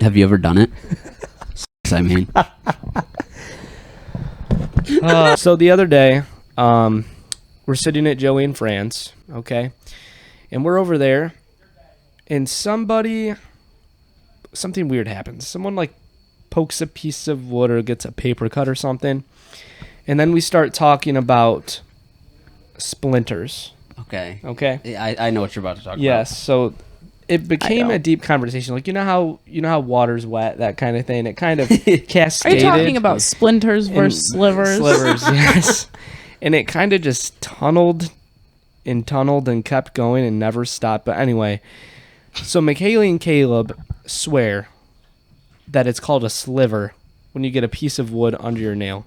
Have you ever done it? I mean, So the other day, we're sitting at Joey in France, okay? And we're over there, and something weird happens. Someone, like, pokes a piece of wood or gets a paper cut or something. And then we start talking about splinters, okay. okay? I know what you're about to talk about. Yes, so it became don't. a deep conversation. Like, you know how water's wet, that kind of thing. It kind of cascaded. Are you talking about splinters versus slivers? Slivers, yes. And it kind of just tunneled and kept going and never stopped. But anyway, so McKaylee and Caleb swear that it's called a sliver when you get a piece of wood under your nail.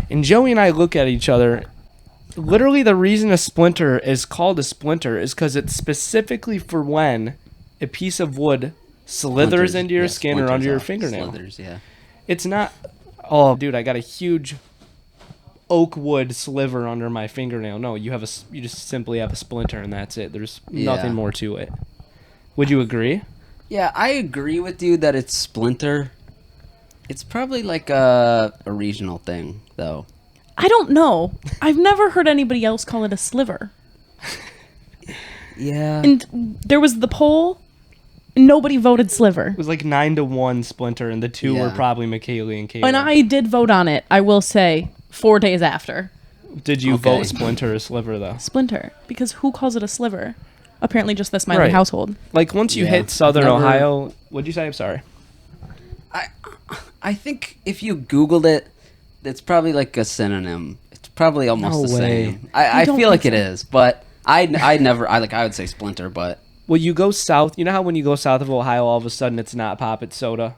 And Joey and I look at each other. Literally, the reason a splinter is called a splinter is because it's specifically for when a piece of wood slithers into your skin or under your fingernail. Slithers, yeah. It's not, oh, dude, I got a huge oak wood sliver under my fingernail. No, you just simply have a splinter, and that's it. There's nothing more to it. Would you agree? Yeah, I agree with you that it's splinter. It's probably like a regional thing, though. I don't know. I've never heard anybody else call it a sliver. Yeah. And there was the poll. Nobody voted sliver. It was like 9-1 splinter, and the two were probably McKaylee and Caleb. And I did vote on it, I will say, 4 days after. Did you vote splinter or sliver, though? Splinter. Because who calls it a sliver? Apparently just the Smiley household. Like, once you hit Southern Ohio... What'd you say? I'm sorry. I think if you Googled it, it's probably like a synonym. It's probably almost the same. I feel like it is, but I would say splinter, but... Well, you go south. You know how when you go south of Ohio, all of a sudden it's not pop, it's soda?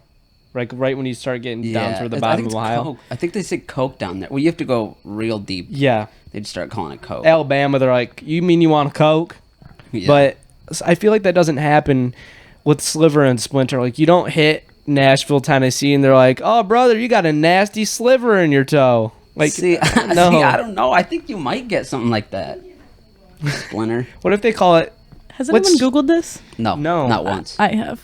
Like, right when you start getting down through the bottom of Ohio? Coke. I think they say Coke down there. Well, you have to go real deep. Yeah. They'd start calling it Coke. Alabama, they're like, you mean you want a Coke? Yeah. But I feel like that doesn't happen with sliver and splinter. Like, you don't hit Nashville, Tennessee, and they're like, oh, brother, you got a nasty sliver in your toe. Like, see, no. I don't know. I think you might get something like that. Splinter. What if they call it... Has anyone Googled this? No, not once. I have.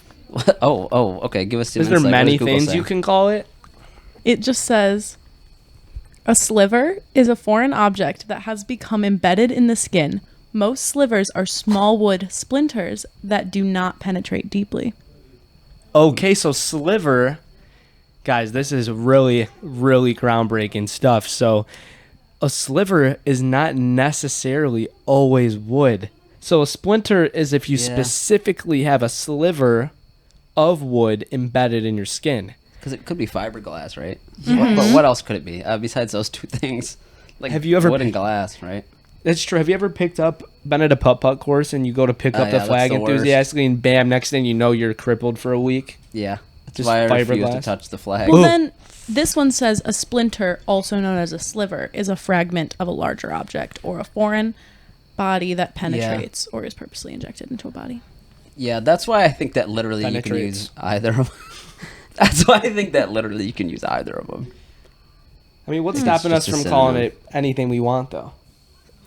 Oh, okay. Give us 2 Is minutes. there many things you can call it? It just says, a sliver is a foreign object that has become embedded in the skin. Most slivers are small wood splinters that do not penetrate deeply. Okay, so sliver... Guys, this is really, really groundbreaking stuff. So, a sliver is not necessarily always wood. So, a splinter is if you specifically have a sliver of wood embedded in your skin. Because it could be fiberglass, right? Mm-hmm. But what else could it be besides those two things? Like, have you ever wood and glass, right? That's true. Have you ever been at a putt-putt course and you go to pick up the flag enthusiastically and bam, next thing you know, you're crippled for a week? Yeah. That's just why I refuse fiberglass to touch the flag. Well, then, this one says a splinter, also known as a sliver, is a fragment of a larger object or a foreign body that penetrates or is purposely injected into a body. Yeah, that's why I think that literally you can use either of them. That's why I think that literally you can use either of them. I mean, what's stopping us from calling it anything we want, though?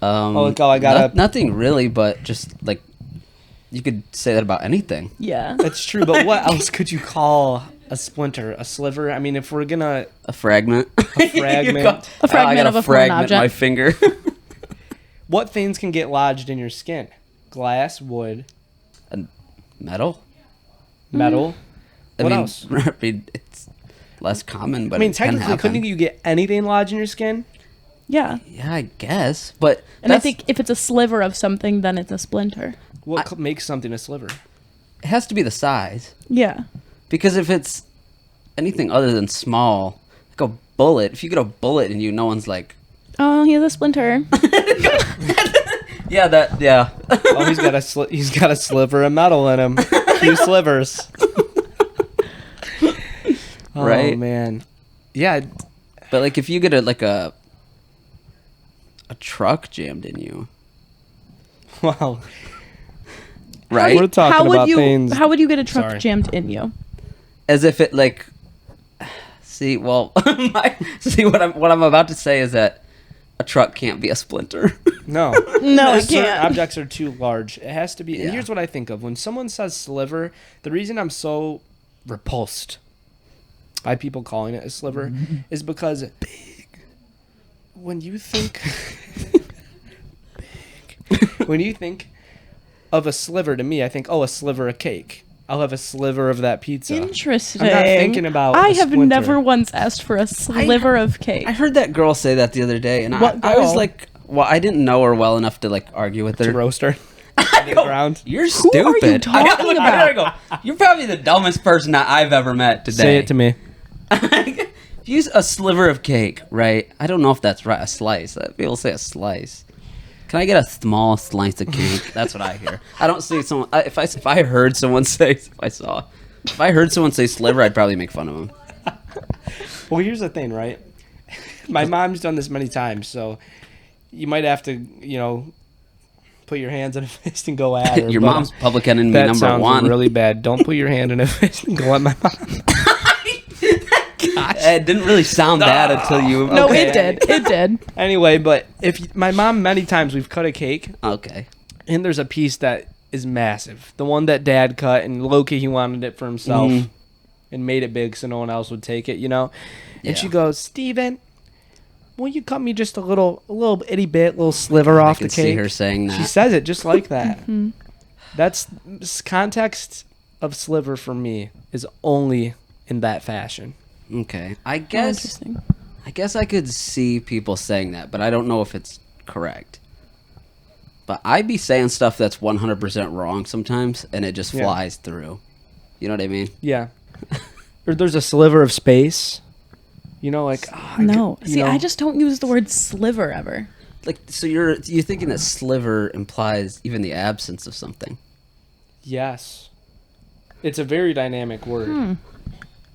I got nothing really, but just like you could say that about anything. Yeah, that's true. But what else could you call a splinter, a sliver? I mean, if we're gonna a fragment, a fragment of a foreign object. My finger. What things can get lodged in your skin? Glass, wood, metal. What else? It's less common, but I mean, technically, couldn't you get anything lodged in your skin? Yeah. Yeah, I guess. But I think if it's a sliver of something, then it's a splinter. What makes something a sliver? It has to be the size. Yeah. Because if it's anything other than small, like a bullet, if you get a bullet and no one's like, oh, he has a splinter. Yeah. Oh, he's got a sliver of metal in him. A few slivers. Right? Oh man. Yeah. But like if you get a truck jammed in you. Wow. Right? We're talking about things. How would you get a truck jammed in you? As if it like what I'm about to say is that a truck can't be a splinter. No, it can't. Objects are too large. It has to be. And here's what I think of when someone says sliver. The reason I'm so repulsed by people calling it a sliver is because when you think when you think of a sliver, to me, I think, oh, a sliver of cake. I'll have a sliver of that pizza. Interesting. I'm not thinking about I a have splinter. never once asked for a sliver of cake. I heard that girl say that the other day, and What I was girl? like, well, I didn't know her well enough to like argue with To her. roast her. On the ground. You're Who stupid. are you talking I gotta go. You're probably the dumbest person that I've ever met today. Say it to me. Use a sliver of cake, right? I don't know if that's right. A slice. People say a slice. Can I get a small slice of cake? That's what I hear. I don't see someone. If I heard someone say, if I heard someone say sliver, I'd probably make fun of them. Well, here's the thing, right? My mom's done this many times, so you might have to, put your hands in a fist and go at her. Your but mom's public enemy that number sounds one. really bad. Don't put your hand in a fist and go at my mom. It didn't really sound bad until you. No, Okay. it did. It did. Anyway, but my mom, many times we've cut a cake, Okay. and there's a piece that is massive. The one that Dad cut, and Loki, he wanted it for himself and made it big so no one else would take it, Yeah. And she goes, Steven, will you cut me just a little itty bit, little sliver off I the can see cake? her saying that. She says it just like that. That's context of sliver for me is only in that fashion. Okay. I Oh, guess interesting. I could see people saying that, but I don't know if it's correct. But I'd be saying stuff that's 100% wrong sometimes, and it just Yeah. flies through. You know what I mean? Yeah. Or there's a sliver of space. Like No. See, I just don't use the word sliver ever. Like, so you're thinking that sliver implies even the absence of something. Yes. It's a very dynamic word.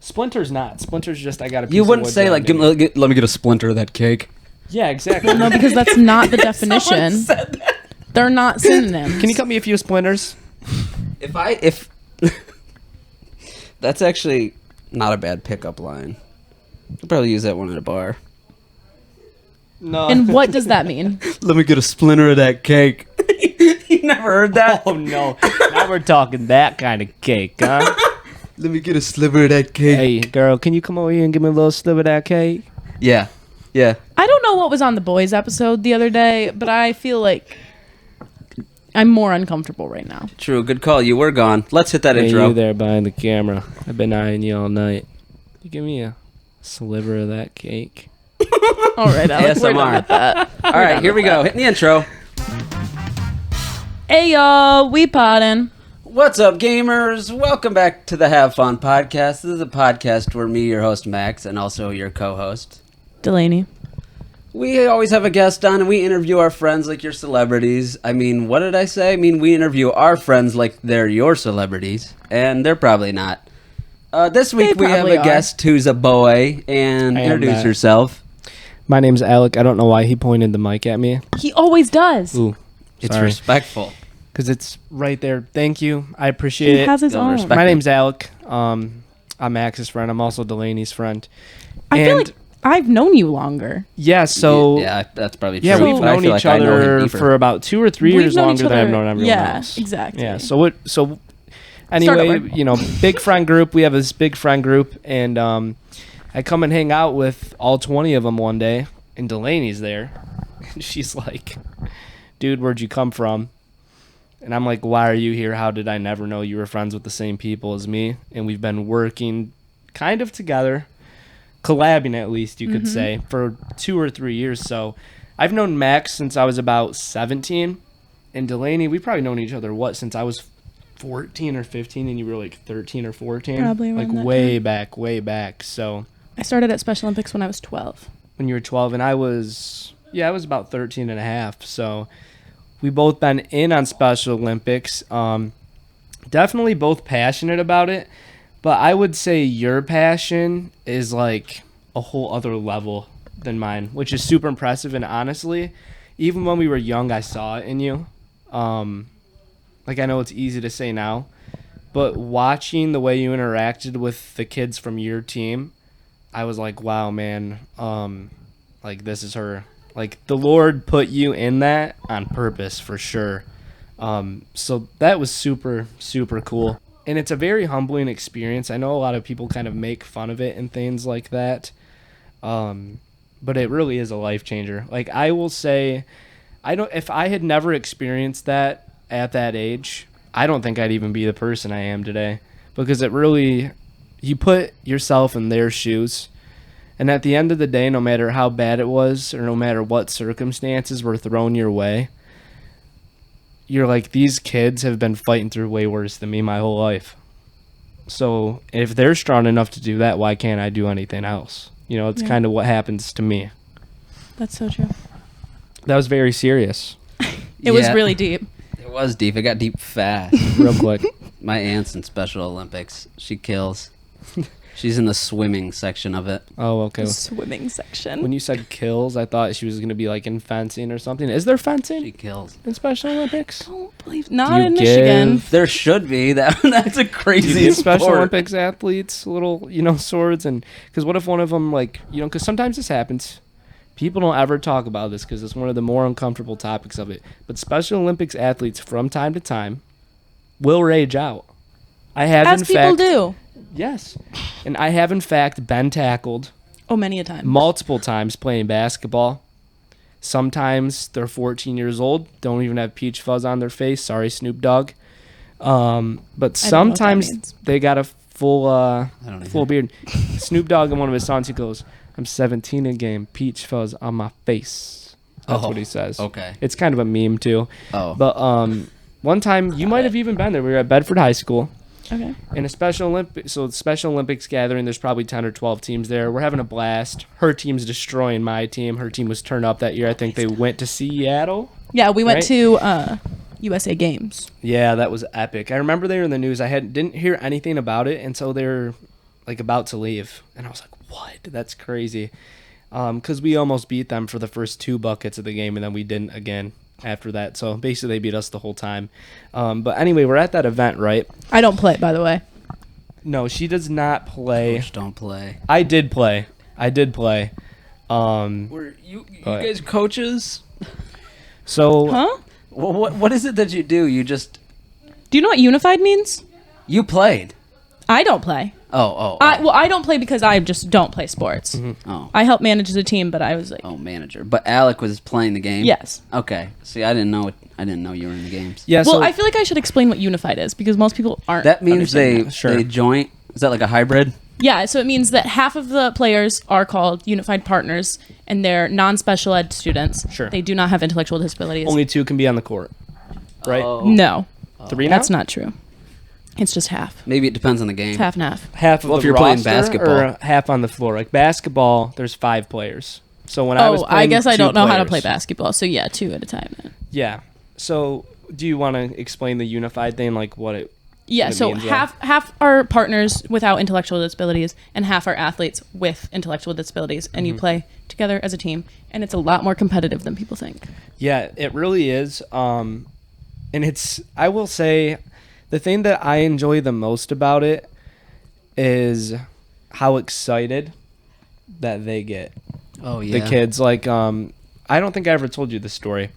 Splinter's not. Splinter's just I got a piece You of wouldn't wood say that like, I didn't- let me get a splinter of that cake. Yeah, exactly. No, because that's not the definition. They're not synonyms. Can you cut me a few splinters? If that's actually not a bad pickup line. I'll probably use that one at a bar. No. And what does that mean? Let me get a splinter of that cake. You never heard that? Oh no. Now we're talking that kind of cake, huh? Let me get a sliver of that cake. Hey, girl, can you come over here and give me a little sliver of that cake? Yeah. Yeah. I don't know what was on the boys episode the other day, but I feel like I'm more uncomfortable right now. True. Good call. You were gone. Let's hit that Hey, intro. you there behind the camera. I've been eyeing you all night. You give me a sliver of that cake. All right, Alex, we're done ASMR. with that. All right, here we go. Hitting the intro. Hey, y'all, we poddin'. What's up, gamers? Welcome back to the Have Fun podcast. This is a podcast where me, your host Max, and also your co-host, Delaney. we always have a guest on, and we interview our friends like your celebrities. I mean, what did I say? I mean, we interview our friends like they're your celebrities, and they're probably not. This week we have probably a are. guest who's a boy, and I am introduce that. yourself. My name's Alec. I don't know why he pointed the mic at me. He always does. Ooh, It's sorry. respectful. Because it's right there. Thank you. I appreciate He it. has his Don't own. respect- My name's Alec. I'm Max's friend. I'm also Delaney's friend. I feel And- like I've known you longer. Yeah, so Yeah, that's probably true. yeah, we've but I known feel each like I know him other deeper. for about 2 or 3 We've years known longer each than I've other- known everyone yeah, else. exactly. Yeah. So Start anyway, over. big friend group. We have this big friend group, and I come and hang out with all 20 of them one day, and Delaney's there, and she's like, "Dude, where'd you come from?" And I'm like, "Why are you here? How did I never know you were friends with the same people as me?" And we've been working kind of together, collabing at least you could say, for 2 or 3 years. So I've known Max since I was about 17, and Delaney, we've probably known each other since I was 14 or 15, and you were like 13 or 14, Probably around like that way back. So I started at Special Olympics when I was 12. when you were 12, and I was about 13 and a half. So we both been in on Special Olympics. Definitely both passionate about it, but I would say your passion is like a whole other level than mine, which is super impressive. And honestly, even when we were young, I saw it in you. Like, I know it's easy to say now, but watching the way you interacted with the kids from your team, I was like, wow, man, like, this is her. Like, the Lord put you in that on purpose, for sure. So that was super, super cool. and it's a very humbling experience. I know a lot of people kind of make fun of it and things like that. But it really is a life changer. Like, I will say, if I had never experienced that at that age, I don't think I'd even be the person I am today, because it really, you put yourself in their shoes, and at the end of the day, no matter how bad it was or no matter what circumstances were thrown your way, you're like, these kids have been fighting through way worse than me my whole life. So if they're strong enough to do that, why can't I do anything else? You know, it's kind of what happens to me. That's so true. That was very serious. It was really deep. It was deep. It got deep fast. Real quick. My aunt's in Special Olympics. She kills. She's in the swimming section of it. Oh, okay. The swimming section. When you said kills, I thought she was going to be like in fencing or something. Is there fencing She kills. in Special Olympics? Don't believe not you in Michigan. There should be. That's a Do crazy you give Special sport. Olympics athletes little, swords? And because what if one of them, like, because sometimes this happens. People don't ever talk about this because it's one of the more uncomfortable topics of it. But Special Olympics athletes, from time to time, will rage out. I have, As in people fact, do. Yes, and I have in fact been tackled Oh, many a time. multiple times playing basketball. Sometimes they're 14 years old, don't even have peach fuzz on their face. Sorry, Snoop Dogg. But sometimes means. they got a full don't full beard. Snoop Dogg in one of his songs, he goes, "I'm 17 in game, peach fuzz on my face." That's what he says. Okay. It's kind of a meme too. Oh. But one time you might have even been there. We were at Bedford High School. Okay. In a Special Olympics gathering, there's probably 10 or 12 teams there. We're having a blast. Her team's destroying my team. Her team was turned up that year. I think they went to Seattle. Yeah, we went Right? to USA Games. Yeah, that was epic. I remember they were in the news. I didn't hear anything about it until they were like about to leave, and I was like, "What? That's crazy." Because we almost beat them for the first 2 buckets of the game, and then we didn't again after that. So basically, they beat us the whole time. But anyway, we're at that event, right? I don't play, by the way. No, she does not play. Coach, don't play. I did play. Were you guys coaches? So Huh? What is it that you do? You just Do you know what unified means? you played. I don't play. Oh. I don't play because I just don't play sports. Oh. I help manage the team, but I was like, Oh, manager. But Alec was playing the game. yes. Okay. See, I didn't know it. I didn't know you were in the games. yeah, Well, so I feel like I should explain what unified is because most people aren't. That means understanding they that. Sure. they joint. Is that like a hybrid? Yeah, so it means that half of the players are called unified partners, and they're non-special ed students. Sure. They do not have intellectual disabilities. only 2 can be on the court, right? Oh. No, 3 now? that's not true. It's just half. Maybe it depends on the game. It's half and half. Half of Well, the if you're playing roster basketball. or half on the floor. Like basketball, there's 5 players. So when I was Oh, playing I guess I 2 don't know how to play players. basketball. So yeah, 2 at a time. Then. Yeah. So do you want to explain the unified thing, like what it? Yeah, What it so means, yeah. half are partners without intellectual disabilities, and half are athletes with intellectual disabilities, and Mm-hmm. you play together as a team, and it's a lot more competitive than people think. Yeah, it really is. And it's, I will say, the thing that I enjoy the most about it is how excited that they get. Oh yeah. The kids. Like, I don't think I ever told you this story.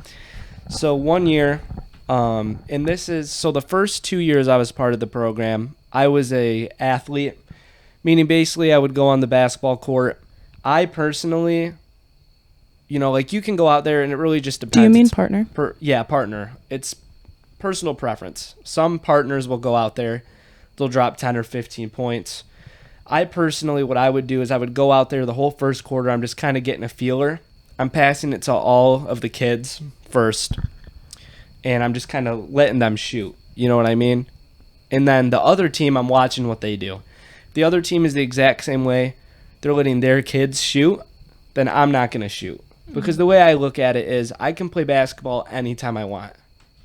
So one year, and this is, so the first 2 years I was part of the program, I was a athlete, meaning basically I would go on the basketball court. I personally, like you can go out there and it really just depends. Do you mean It's partner? yeah, partner. It's personal preference. Some partners will go out there, they'll drop 10 or 15 points. I personally, what I would do is I would go out there the whole first quarter. I'm just kind of getting a feeler. I'm passing it to all of the kids first, and I'm just kind of letting them shoot. You know what I mean? And then the other team, I'm watching what they do. If the other team is the exact same way, they're letting their kids shoot, then I'm not going to shoot. Because the way I look at it is I can play basketball anytime I want.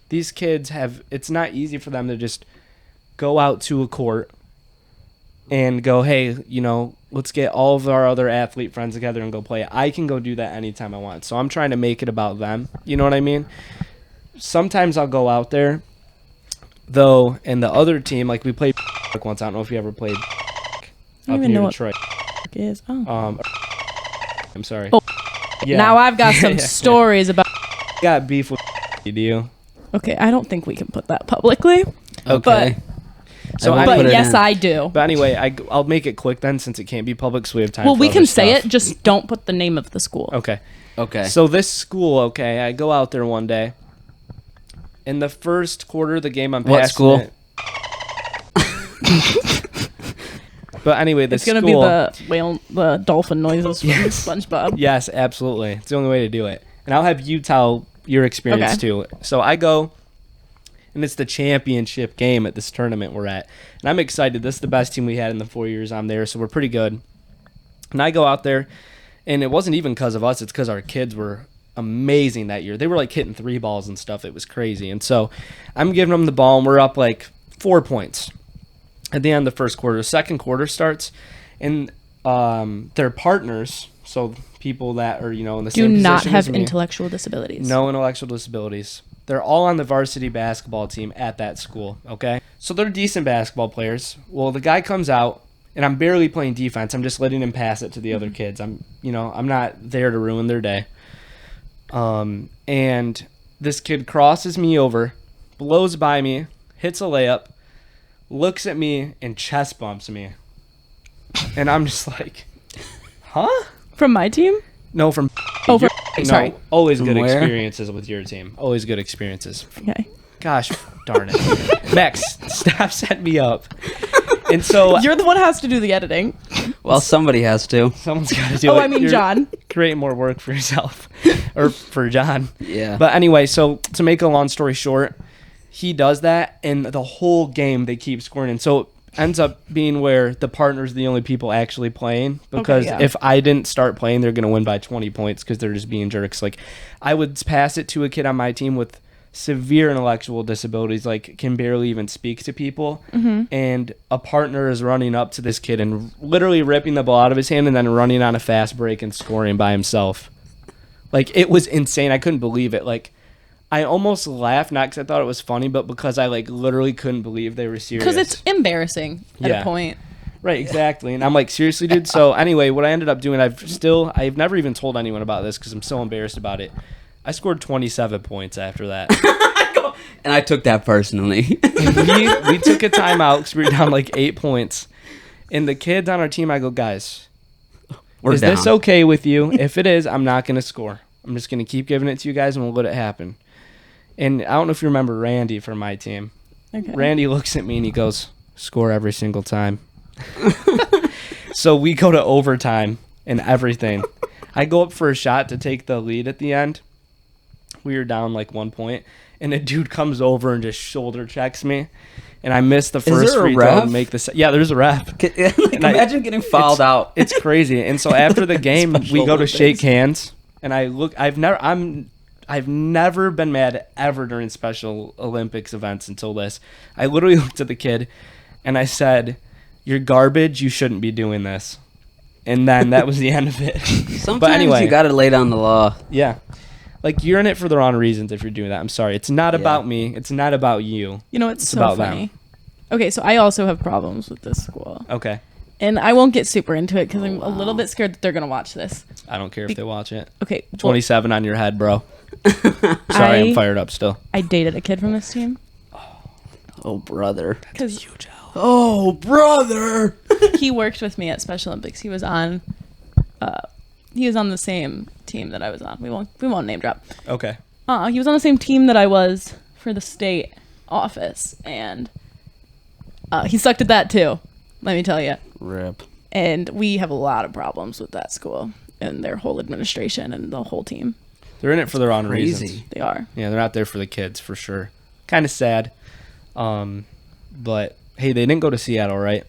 These kids it's not easy for them to just go out to a court and go, hey, let's get all of our other athlete friends together and go play. I can go do that anytime I want. So I'm trying to make it about them. You know what I mean? Sometimes I'll go out there, though, and the other team, like we played once. I don't know if you ever played I up don't even near know what Detroit. is. Oh. I'm sorry. Oh. Yeah. Now I've got some Yeah. stories about. Got beef with do you? Okay, I don't think we can put that publicly. Okay. So won't But put it yes, in. I do. But anyway, I'll make it quick then, since it can't be public, so we have time. Well, for we other can say stuff. it, just don't put the name of the school. Okay. Okay. So this school, okay, I go out there one day. In the first quarter of the game, I'm What passing school? it. But anyway, the It's gonna school. be the dolphin noises from SpongeBob. Yes, absolutely. It's the only way to do it. And I'll have you tell your experience Okay. too. So I go, and it's the championship game at this tournament we're at. And I'm excited. This is the best team we had in the 4 years I'm there, so we're pretty good. And I go out there, and it wasn't even because of us. It's because our kids were amazing that year. They were like hitting 3 balls and stuff. It was crazy. And so I'm giving them the ball, and we're up like 4 points at the end of the first quarter. The second quarter starts, and their partners, so people that are, in the Do same not position have as me, intellectual disabilities. no intellectual disabilities. They're all on the varsity basketball team at that school, okay? So they're decent basketball players. Well, the guy comes out, and I'm barely playing defense. I'm just letting him pass it to the other kids. I'm not there to ruin their day. And this kid crosses me over, blows by me, hits a layup, looks at me, and chest bumps me. And I'm just like, huh? From my team? No, from Oh, from, no, sorry. always From good where? experiences with your team. Always good experiences. Okay. Gosh darn it. Max, stop setting me up. And so You're the one who has to do the editing. Well, somebody has to. someone's got to do it. Oh, I mean, You're John. creating more work for yourself. Or for John. Yeah. But anyway, so to make a long story short, he does that, and the whole game they keep scoring. And so it ends up being where the partner's the only people actually playing, because yeah. if I didn't start playing, they're going to win by 20 points because they're just being jerks. Like, I would pass it to a kid on my team with severe intellectual disabilities, like can barely even speak to people, and a partner is running up to this kid and literally ripping the ball out of his hand and then running on a fast break and scoring by himself. Like, it was insane. I couldn't believe it. Like, I almost laughed, not because I thought it was funny, but because I like literally couldn't believe they were serious. Because it's embarrassing at Yeah. a point. Right, exactly. And I'm like, seriously, dude? So anyway, what I ended up doing, I've never even told anyone about this because I'm so embarrassed about it. I scored 27 points after that. And I took that personally. And we took a timeout because we were down like 8 points. And the kids on our team, I go, guys, We're is down. this okay with you? If it is, I'm not going to score. I'm just going to keep giving it to you guys and we'll let it happen. And I don't know if you remember Randy from my team. Okay. Randy looks at me and he goes, score every single time. So we go to overtime and everything. I go up for a shot to take the lead at the end. We were down like 1 point. And a dude comes over and just shoulder checks me. And I missed the first there a free throw ref? and make the yeah, there's a ref. Like, And imagine getting fouled out. It's crazy. And so after the game, Special we go to Olympics. shake hands. And I look, I've never been mad ever during Special Olympics events until this. I literally looked at the kid and I said, "You're garbage. You shouldn't be doing this." And then that was the end of it. Sometimes anyway. you got to lay down the law. Yeah. Like, you're in it for the wrong reasons if you're doing that. I'm sorry. It's not about me. It's not about you. You know, it's It's so about funny. them. Okay, so I also have problems with this school. Okay. And I won't get super into it because I'm a little bit scared that they're going to watch this. I don't care if they watch it. Okay, well, 27 on your head, bro. Sorry, I'm fired up still. I dated a kid from this team. Oh, brother. Because Oh, brother. he worked with me at Special Olympics. He was on the same team that I was on. We won't name drop. Okay. He was on the same team that I was for the state office, and he sucked at that too. Let me tell you. Rip. And we have a lot of problems with that school and their whole administration and the whole team. They're in it for the wrong Crazy. reasons. They are. Yeah, they're not there for the kids for sure. Kind of sad. But hey, they didn't go to Seattle, right?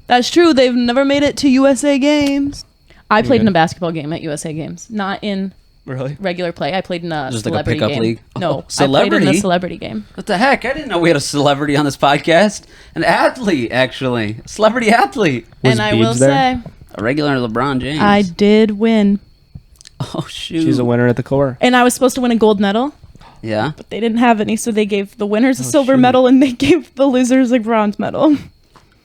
That's true. They've never made it to USA Games. I played in good. a basketball game at USA Games, not in Really? regular play. I played in a Just like a celebrity pickup game. league? No, Oh, I played in celebrity? a celebrity game. What the heck? I didn't know we had a celebrity on this podcast. An athlete, actually. A celebrity athlete. Was And I will Biebs there? say, A regular LeBron James. I did win. Oh, shoot. She's a winner at the core. And I was supposed to win a gold medal, Yeah? but they didn't have any, so they gave the winners a silver shoot. medal and they gave the losers a bronze medal.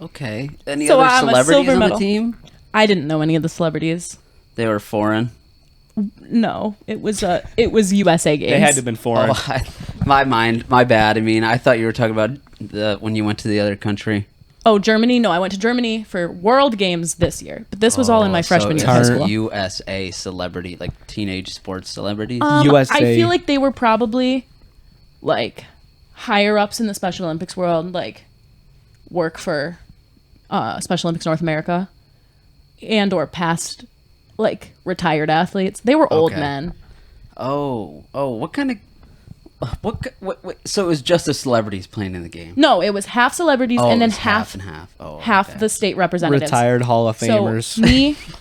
Okay. Any So other I'm a celebrities silver on medal. the team? I didn't know any of the celebrities. They were foreign. No, it was USA Games. They had to have been foreign. Oh, my bad. I mean, I thought you were talking about when you went to the other country. Oh, Germany? No, I went to Germany for World Games this year, but this was all in my freshman year of high it's school. USA celebrity, like teenage sports celebrities. USA. I feel like they were probably like higher ups in the Special Olympics world, like work for Special Olympics North America, and or past like retired athletes. They were old Okay. men. Oh, what kind of what? So it was just the celebrities playing in the game. No, it was half celebrities Oh, and then it was half and half. Oh, half okay. the state representatives. Retired Hall of So Famers.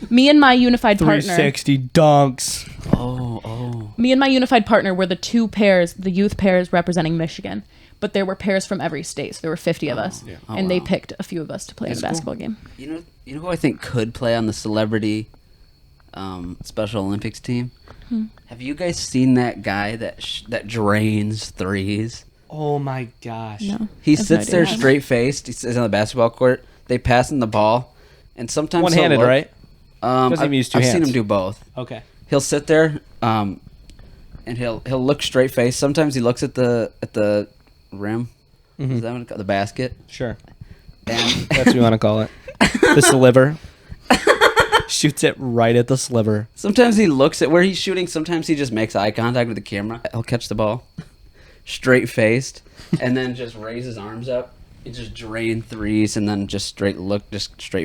me and my unified partner. 360 dunks. Oh. Me and my unified partner were the two pairs, the youth pairs representing Michigan. But there were pairs from every state, so there were 50 of us, Oh, and they wow. picked a few of us to play in the basketball game. You know who I think could play on the celebrity Special Olympics team? Have you guys seen that guy that drains threes? Oh my gosh. No, He I have no sits there idea. straight faced. He sits on the basketball court. They pass him the ball, and sometimes he'll One-handed, look- right? Doesn't I've even use two I've seen hands. him do both. Okay. He'll sit there, and he'll look straight faced. Sometimes he looks at the rim. Mm-hmm. Is that what it's called? The basket? Sure. And That's what you want to call it. The sliver. Shoots it right at the sliver. sometimes he looks at where he's shooting. Sometimes he just makes eye contact with the camera. He'll catch the ball, straight faced, and then just raise his arms up. He just drain threes and then just straight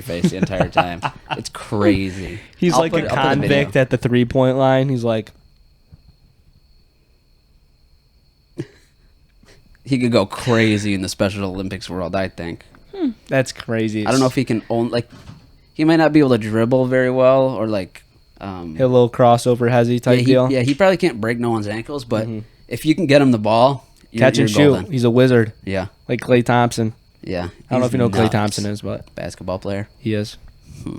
face the entire time. It's crazy. He's I'll like put a it- I'll put video. convict at the 3-point line. He's like, He could go crazy in the Special Olympics world, I think. that's crazy. I don't know if he can own, like, he might not be able to dribble very well or, like, Hit a little crossover hezzy type deal. he probably can't break no one's ankles, but if you can get him the ball, Catch and shoot. golden. He's a wizard. Yeah, Like Klay Thompson. yeah. I don't know if you know Klay Nuts. Thompson is, but Basketball player. he is.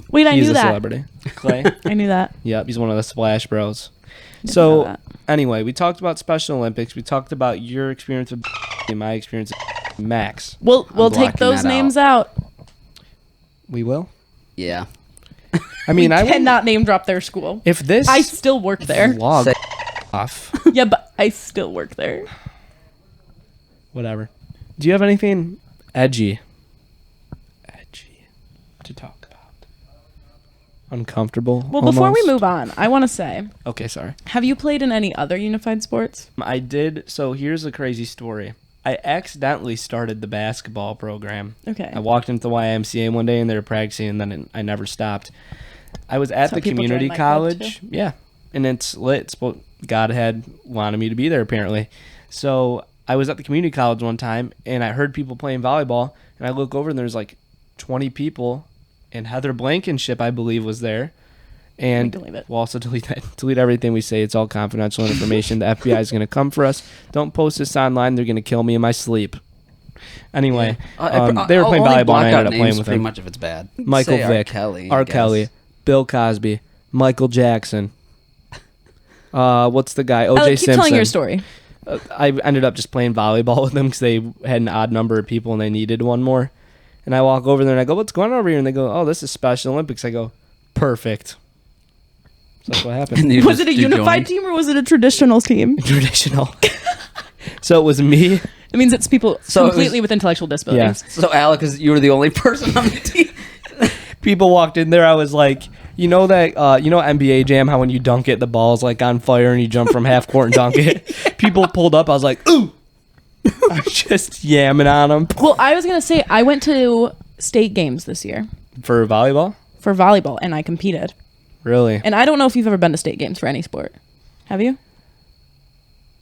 Wait, I He's knew a that. celebrity. Clay. I knew that. Yep, he's one of the Splash Bros. know So, that. anyway, we talked about Special Olympics. We talked about your experience with and my experience with Max. We'll take blocking those that names out. We will. Yeah. I mean, I would, Cannot name drop their school. if this I still work there. vlog Say- off, Yeah, but I still work there. whatever. Do you have anything edgy to talk about? Uncomfortable. Well, before we almost? move on, I want to say, Okay, sorry. have you played in any other unified sports? I did. So here's a crazy story. I accidentally started the basketball program. Okay. I walked into the YMCA one day and they were practicing, and then I never stopped. I was at So the people join community my club, college. Yeah. And it's lit. God had wanted me to be there, apparently. So I was at the community college one time, and I heard people playing volleyball, and I look over, and there's like 20 people, and Heather Blankenship, I believe, was there. And believe it. we'll also delete that. Delete everything we say. It's all confidential information. The FBI is going to come for us. Don't post this online. They're going to kill me in my sleep. Anyway, they were playing volleyball, and I ended up playing with pretty them. much if it's bad. Michael Say Vick, I R. guess. Kelly, Bill Cosby, Michael Jackson. What's the guy? O.J. Keep Simpson. telling your story. I ended up just playing volleyball with them because they had an odd number of people and they needed one more. And I walk over there and I go, "What's going on over here?" And they go, "Oh, this is Special Olympics." I go, "Perfect." So that's what happened. And you Was it a you unified joined? team or was it a traditional team? Traditional. So it was me. It means it's people So it was- completely with intellectual disabilities. So Alec, because you were the only person on the team. People walked in there. I was like, you know that, NBA Jam, how when you dunk it, the ball's like on fire and you jump from half court and dunk it. People pulled up. I was like, ooh. I was just yamming on them. Well, I was going to say, I went to state games this year For volleyball? for volleyball and I competed. Really? And I don't know if you've ever been to state games for any sport. Have you?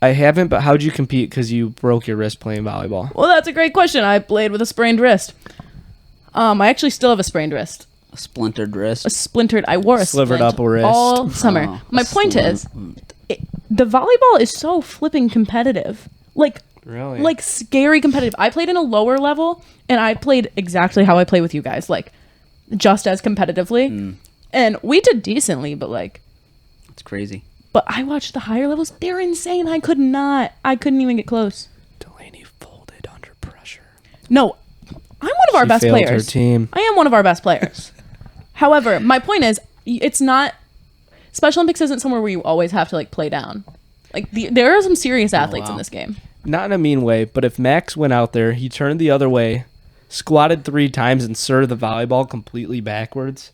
I haven't, but how'd you compete? Because you broke your wrist playing volleyball. Well, that's a great question. I played with a sprained wrist. I actually still have a sprained wrist. A splintered wrist. A splintered. I wore a Slivered splint up a wrist. all summer. Oh, My a point is, splint. the volleyball is so flipping competitive. Really? Like scary competitive. I played in a lower level, and I played exactly how I play with you guys, like just as competitively. And we did decently, but It's crazy. but I watched the higher levels. They're insane. I couldn't even get close. Delaney folded under pressure. No, I'm one of our She best failed players. her team. I am one of our best players. However, my point is, it's not. Special Olympics isn't somewhere where you always have to play down. There are some serious athletes in wow. this game. Not in a mean way, but if Max went out there, he turned the other way, squatted 3 times and served the volleyball completely backwards,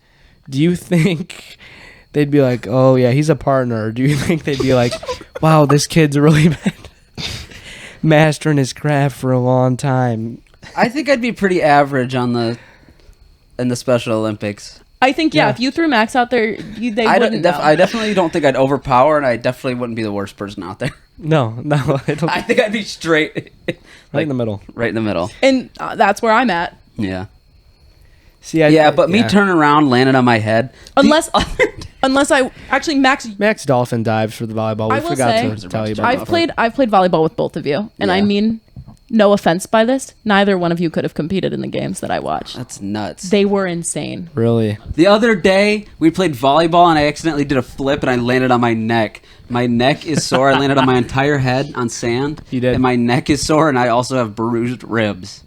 do you think they'd be like, oh, yeah, he's a partner? Or do you think they'd be like, wow, this kid's really been mastering his craft for a long time? I think I'd be pretty average in the Special Olympics. I think, if you threw Max out there, they wouldn't know. I definitely don't think I'd overpower, and I definitely wouldn't be the worst person out there. No. I think I'd be straight. Right in the middle. Right in the middle. And that's where I'm at. Yeah. See, but me turning around, landing on my head. Unless I actually Max dolphin dives for the volleyball. We forgot to tell you about that. I've played volleyball with both of you, and I mean, no offense by this, neither one of you could have competed in the games that I watched. That's nuts. They were insane. Really? The other day, we played volleyball, and I accidentally did a flip, and I landed on my neck. My neck is sore. I landed on my entire head on sand. You did. And my neck is sore, and I also have bruised ribs.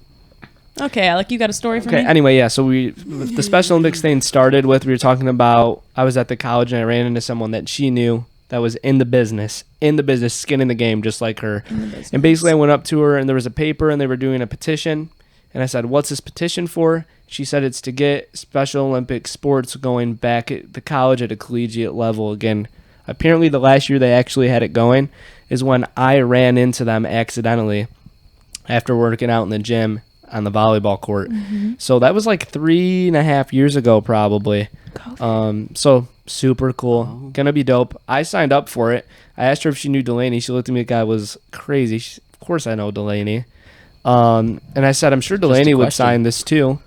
Okay, Alec, you got a story for me? Okay, anyway, yeah, so the Special Olympics thing started with, we were talking about, I was at the college, and I ran into someone that she knew that was in the business, skin in the game, just like her. And basically I went up to her, and there was a paper, and they were doing a petition. And I said, what's this petition for? She said it's to get Special Olympic sports going back at the college at a collegiate level again. Apparently the last year they actually had it going is when I ran into them accidentally after working out in the gym on the volleyball court. So that was like 3.5 years ago probably. So super cool. Gonna be dope. I signed up for it. I asked her if she knew Delaney. She looked at me like I was crazy. Of course I know Delaney. And I said, I'm sure Delaney would sign this too.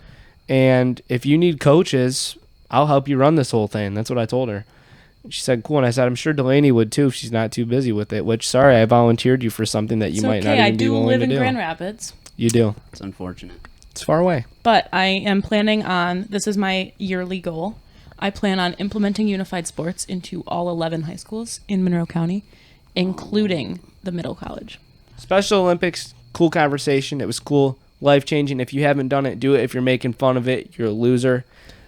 And if you need coaches, I'll help you run this whole thing. That's what I told her. She said, cool. And I said, I'm sure Delaney would too if she's not too busy with it. Which, sorry, I volunteered you for something that you might not even be willing to do. I do live in Grand Rapids. You do. It's unfortunate. It's far away. But I am planning on, this is my yearly goal, I plan on implementing unified sports into all 11 high schools in Monroe County, including the middle college. Special Olympics, cool conversation. It was cool, life-changing. If you haven't done it, do it. If you're making fun of it, you're a loser.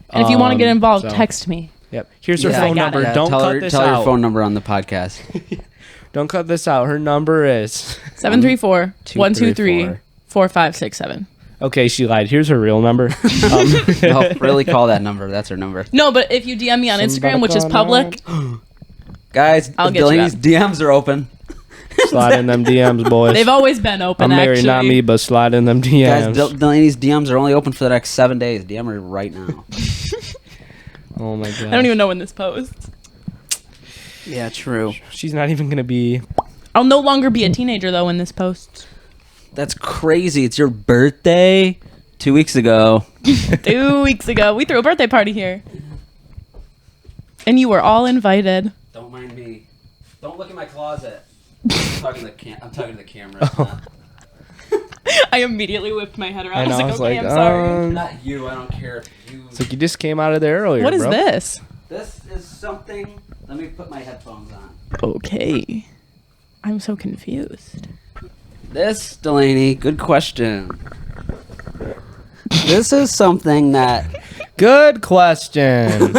And if you want to get involved, text me. Yep. Here's her phone number. Yeah, Don't cut this out. Tell her phone number on the podcast. Don't cut this out. Her number is 734-123-4567. Okay, she lied. Here's her real number. No, really call that number. That's her number. No, but if you DM me on Instagram, which is public, guys, I'll get Delaney's you DMs are open. Slide in them DMs, boys. they've always been open. I'm married, not me, but slide in them DMs. Guys, Delaney's DMs are only open for the next 7 days. DM her right now. Oh my god. I don't even know when this posts. Yeah, true. She's not even gonna be. I'll no longer be a teenager though when this posts. That's crazy. It's your birthday 2 weeks ago. 2 weeks ago, we threw a birthday party here, and you were all invited. Don't mind me. Don't look in my closet. I'm talking to the camera. Oh. I immediately whipped my head around. And I was like, okay, I'm sorry. Not you. I don't care if you. It's like you just came out of there earlier. What is bro. this? This is something. Let me put my headphones on. Okay. I'm so confused. This, Delaney, good question. This is something that. Good question.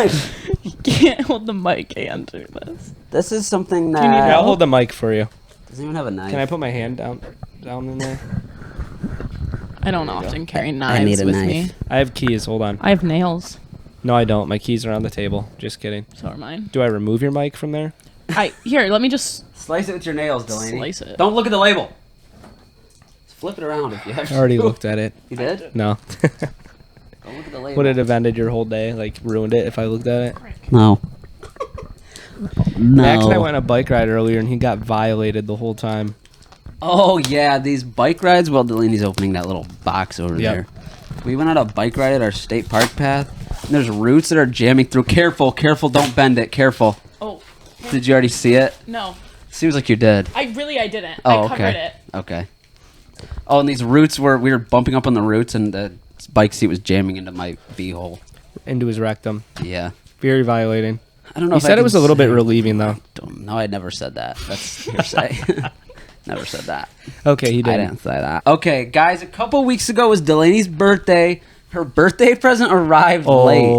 You can't hold the mic and do this. This is something that. Here, I'll hold the mic for you. Doesn't even have a knife. Can I put my hand down in there? I don't often carry knives need a with knife. me. I have keys. Hold on. I have nails. No, I don't. My keys are on the table. Just kidding. So are mine. Do I remove your mic from there? Here, let me just Slice it with your nails, Delaney. Slice it. Don't look at the label. Flip it around if you have to. I already looked at it. You did? No. Don't look at the label. Would it have ended your whole day? Like ruined it if I looked at it? No. No. Max and I went on a bike ride earlier and he got violated the whole time. Oh, yeah, these bike rides. Well, Delaney's opening that little box over Yep. there. We went on a bike ride at our state park path. And there's roots that are jamming through. Careful, don't bend it. Careful. Oh. Did you already see it? No. Seems like you did. I didn't. Oh, I covered okay. it. Okay. Oh, and these roots we were bumping up on the roots, and the bike seat was jamming into my beehole. Into his rectum. Yeah. Very violating. I don't know. He if said I it was can a little bit say- relieving though. No, I never said that. That's hearsay. Never said that. Okay, he I did. didn't say that. Okay, guys, a couple weeks ago was Delaney's birthday. Her birthday present arrived late.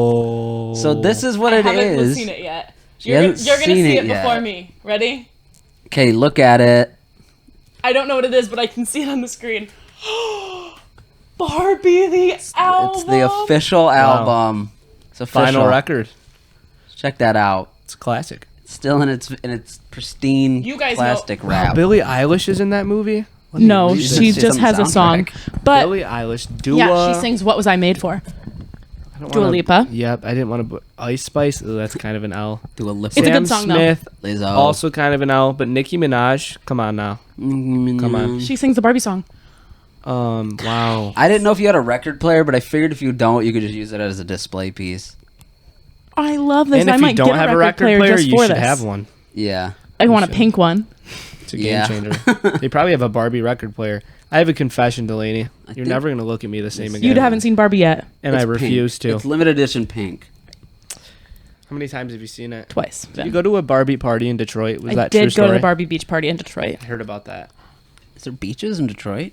So this is what I it haven't is. seen it yet. She You're hasn't gonna seen see it it yet. before me. Ready? Okay, look at it. I don't know what it is, but I can see it on the screen. Barbie the album. It's the official album. It's official. Final record. Check that out. It's a classic. It's still in its pristine You guys plastic know- wrap. Billie Eilish is in that movie. No, read she this. It's just on the has a song. soundtrack. But Billie Eilish. Dua. yeah, she sings "What Was I Made For." I don't Dua wanna- Lipa. Yep, I didn't want to. Ice Spice. Ooh, that's kind of an L. Do a lip It's a Sam good song, though. Smith. Lizzo. Also kind of an L. But Nicki Minaj. Come on now. Come on. She sings the Barbie song. Wow. I didn't know if you had a record player, but I figured if you don't, you could just use it as a display piece. I love this. And I if might you don't get have a a record player just you for should this. have one. Yeah. I want a should. pink one. It's a game Yeah. changer. They probably have a Barbie record player. I have a confession, Delaney. You're think- never gonna look at me the same again. You haven't seen Barbie yet. and I It's pink. refuse to. It's limited edition pink. How many times have you seen it? Twice. Did you go to a Barbie party in Detroit? Was I that true did go story? to the Barbie beach party in Detroit. I heard about that. Is there beaches in Detroit?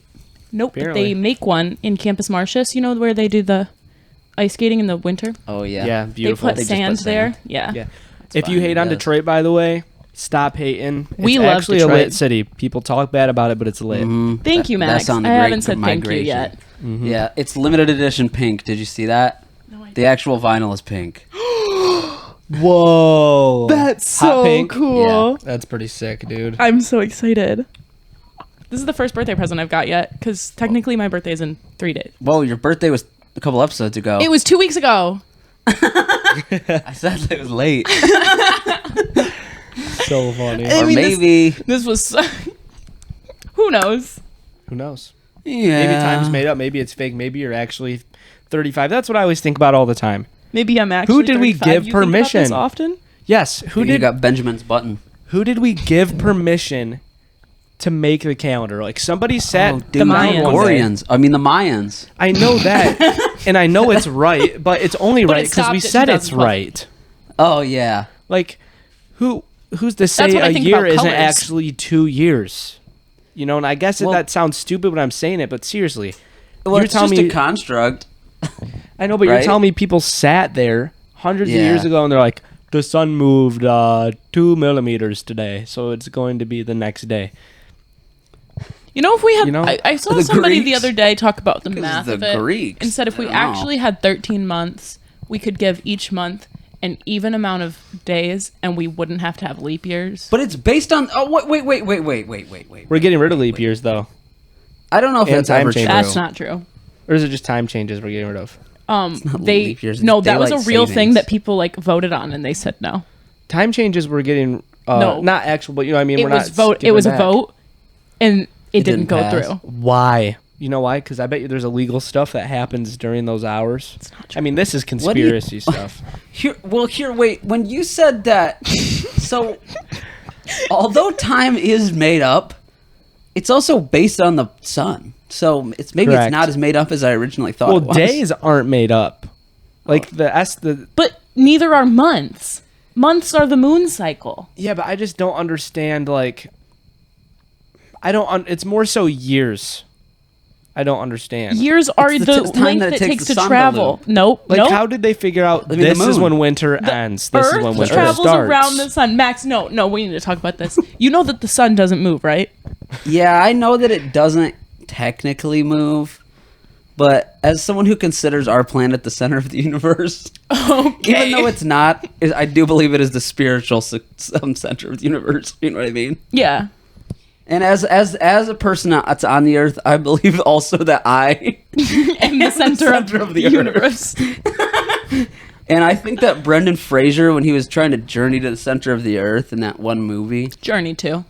Nope, but Apparently. they make one in Campus Martius. You know where they do the ice skating in the winter? Oh yeah. Yeah, beautiful. They put They just put sand there. sand. Yeah. Yeah. If you fine, hate I on guess. Detroit, by the way, stop hating. We it's love actually a Detroit. lit city. People talk bad about it, but it's lit. Mhm. Thank you, That- Max. That's on the I Great haven't said thank you Migration. yet. Yeah, it's limited edition pink. Did you see that? No, I The actual vinyl is pink. Whoa. That's Hot so pink? cool. That's pretty sick, dude. I'm so excited. This is the first birthday present I've got yet, because technically my birthday is in 3 days. Whoa, your birthday was a couple episodes ago. It was 2 weeks ago. I said it was late. So funny. I Or mean, maybe. This was. Who knows? Who knows? Yeah. Maybe time's made up. Maybe it's fake. Maybe you're actually 35. That's what I always think about all the time. Maybe I'm actually. did we 35. give You think about permission? this often? Yes. Who You did got Benjamin's button. Who did we give permission to make the calendar? Like somebody sat Oh, The dude, Mayans. one day. Koreans. I mean the Mayans. I know that, and I know it's right, but it's only But right it because we stopped said at it's 2012. right. Oh yeah. Like, who's to say what I a think year about isn't colors. actually 2 years? You know, and I guess Well- that sounds stupid when I'm saying it, but seriously, Well, you're it's telling just me a construct. I know, but you're right? telling me people sat there hundreds of Yeah. years ago and they're like, the sun moved 2 millimeters today, so it's going to be the next day. You know, if we had, You know? I saw The somebody the Greeks. other day talk about the 'Cause math the of it. Greeks. And said if we I don't know. actually had 13 months, we could give each month an even amount of days, and we wouldn't have to have leap years. But it's based on. Oh wait. We're getting rid of leap years, though. I don't know if And that's time ever change. true. That's not true. Or is it just time changes we're getting rid of? not They leap years, no, it's that was a daylight real thing savings. that people like voted on, and they said no. Time changes we're getting, No. not actual, but you know what I mean? It we're was not vote. It skipping was a back. vote, and it didn't go pass. through. Why? You know why? Because I bet you there's illegal stuff that happens during those hours. It's not true. I mean, this is What do you- conspiracy stuff. Here, wait. When you said that, so although time is made up, it's also based on the sun. So it's maybe Correct. it's not as made up as I originally thought. Well, it was. days aren't made up. Like the But neither are months. Months are the moon cycle. yeah, but I just don't understand. Like, I don't. It's more so years. I don't understand. Years are the the, t- time length that it it takes takes the to sun to travel. loop. Nope. Like, nope. how did they figure out I mean, the this is moon. when winter ends? This is when Earth winter travels starts. around the sun. Max, no, we need to talk about this. You know that the sun doesn't move, right? Yeah, I know that it doesn't technically move, but as someone who considers our planet the center of the universe, even though it's not, I do believe it is the spiritual center of the universe. You know what I mean? Yeah. And as a person that's on the earth, I believe also that I In the center, of the earth. universe. And I think that Brendan Fraser, when he was trying to journey to the center of the earth in that one movie, Journey to.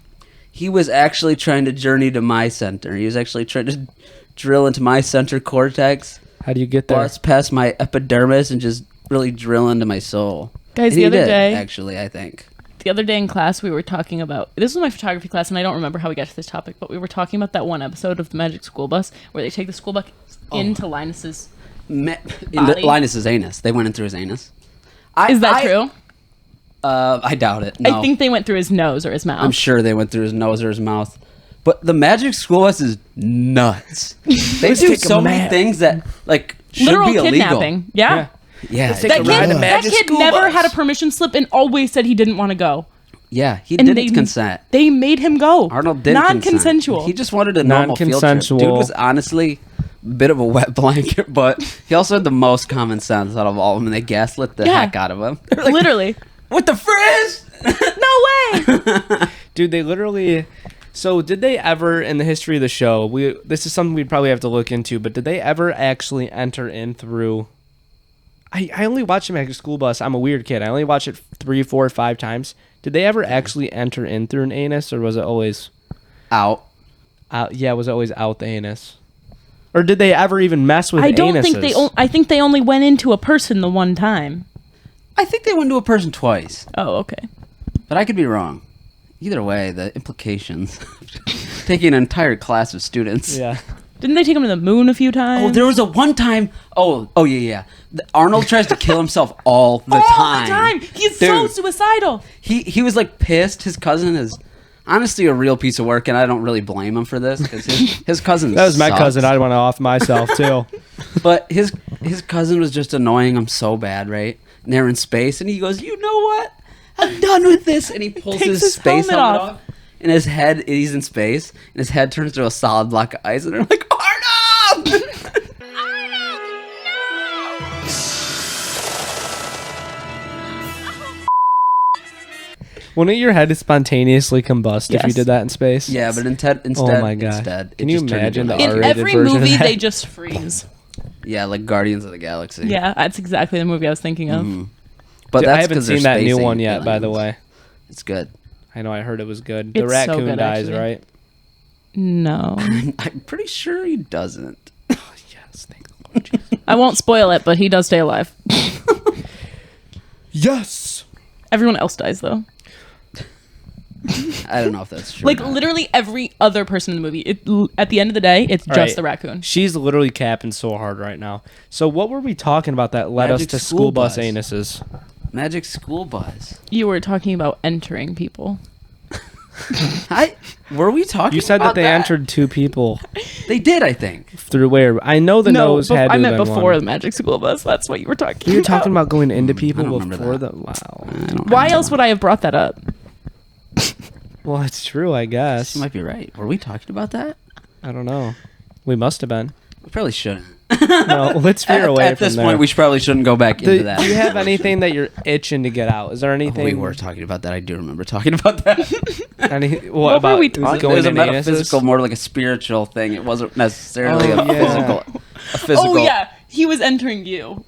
he was actually trying to journey to my center. He was actually trying to drill into my center cortex, How do you get there? bust past my epidermis, and just really drill into my soul. Guys, And the he other did, day- actually, I think. The other day in class, we were talking about, this was my photography class, and I don't remember how we got to this topic, but we were talking about that one episode of the Magic School Bus where they take the school bus into Linus's. Into Body. Linus's anus. They went in through his anus. Is that true? I doubt it. No. I think they went through his nose or his mouth. I'm sure they went through his nose or his mouth. But the Magic School Bus is nuts. They do take a so many mad- things that like should Literal be illegal. kidnapping. Yeah. Yeah, Let's take That a ride kid, to that Magic kid School never Bus. had a permission slip and always said he didn't want to go. yeah, he And didn't consent. They made him go. Arnold did Non-consensual. consent. He just wanted a normal field trip. Non-consensual. Dude was honestly bit of a wet blanket, but he also had the most common sense out of all of them, and they gaslit the Yeah. heck out of him. They're like, Literally. what the frizz? No way. Dude, they literally. So, did they ever in the history of the show? This is something we'd probably have to look into. But did they ever actually enter in through? I only watched Magic School Bus. I'm a weird kid. I only watched it 3, 4, 5 times. Did they ever actually enter in through an anus, or was it always Out. out? Yeah, was it always out the anus? Or did they ever even mess with? I don't think anuses? I think they only went into a person the one time. I think they went to a person twice, Oh, okay. but I could be wrong. Either way, the implications. Taking an entire class of students. Yeah. Didn't they take him to the moon a few times? Oh, there was a one time. Oh yeah. Arnold tries to kill himself all the all time. the time. He's so Dude. suicidal. He was like pissed. His cousin is honestly a real piece of work, and I don't really blame him for this because his cousin. That was my sucks. cousin. I'd want to off myself too. But his cousin was just annoying him so bad, right? And they're in space, and he goes, "You know what? I'm done with this." And he pulls Takes his his space helmet helmet off. off. And his head, he's in space, and his head turns to a solid block of ice, and they're like, Arnold! Wouldn't your head spontaneously combust if you Yes. did that in space? Yeah, but instead, Oh my God. instead, Can it you just turned into imagine an the ice. In R-rated every version of movie, that? they just freeze. Yeah, like Guardians of the Galaxy. Yeah, that's exactly the movie I was thinking of. Mhm. But Dude, that's I haven't 'cause they're seen that new spacing one yet, by the aliens. way. It's good. I know, I heard it was good. The It's so raccoon good, dies, actually. right? No. I'm pretty sure he doesn't. Yes, thank the Lord Jesus. I won't spoil it, but he does stay alive. Yes! Everyone else dies, though. I don't know if that's true. Like, or not. literally every other person in the movie. At the end of the day, it's All just right. the raccoon. She's literally capping so hard right now. So what were we talking about that led Magic us to School school bus Bus. anuses? Magic School Bus. You were talking about entering people. Were we talking? You said that about they entered 2 people They did, I think. through where? I know the nose had to I have meant been before one. the Magic School Bus. That's what you were talking You were talking about going into people don't remember before that. the... Wow. I don't Why remember. else would I have brought that up? Well, it's true, I guess. You might be right. Were we talking about that? I don't know. We must have been. We probably shouldn't. No, let's veer away At from this there. point, we probably shouldn't go back into that. Do you have anything that you're itching to get out? Is there anything? We were talking about that. I do remember talking about that. What were about we it was talking It going was a in metaphysical, anuses? more like a spiritual thing. It wasn't necessarily Oh, a yeah. physical. Oh, yeah. He was entering you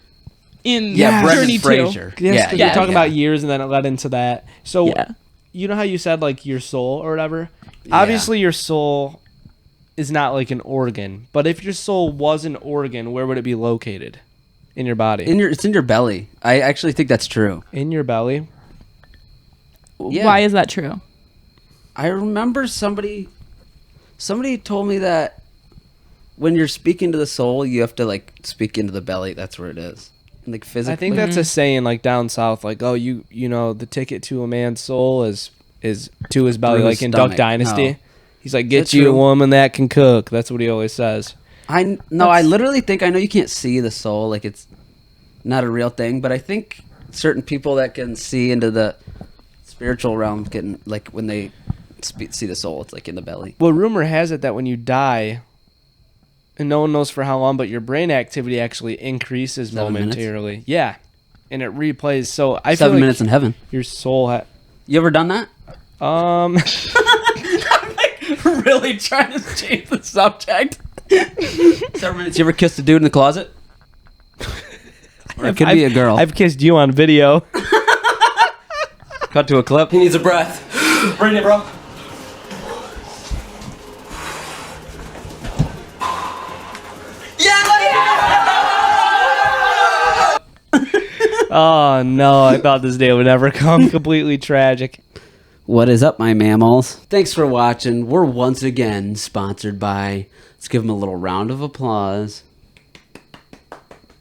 in Yeah, Journey Brendan 2. Fraser. Yes, Yeah, 'cause yeah, you're talking yeah. about years, and then it led into that. So, Yeah. you know how you said like your soul or whatever? Obviously, your soul is not like an organ, but if your soul was an organ, where would it be located? In your body? It's in your belly. I actually think that's true. In your belly? Yeah. Why is that true? I remember somebody told me that when you're speaking to the soul, you have to like speak into the belly. That's where it is. Like physically. I think that's a saying like down south, like, oh, you know, the ticket to a man's soul is to his belly, Through like his in Duck stomach. Dynasty. No. He's like, Is get that you a true? woman that can cook. That's what he always says. I literally think I know you can't see the soul, like it's not a real thing, but I think certain people that can see into the spiritual realm can, like when they see the soul, it's like in the belly. Well, rumor has it that when you die, and no one knows for how long, but your brain activity actually increases 7 minutes? momentarily. Yeah, and it replays. So I 7 feel like minutes in heaven. your soul. You ever done that? I'm Really trying to change the subject. 7 minutes. You ever kissed a dude in the closet? Or it could be a girl. I've kissed you on video. Cut to a clip. He needs a breath. Bring it, bro. Oh no! I thought this day would never come. Completely tragic. What is up, my mammals? Thanks for watching. We're once again sponsored by, let's give them a little round of applause,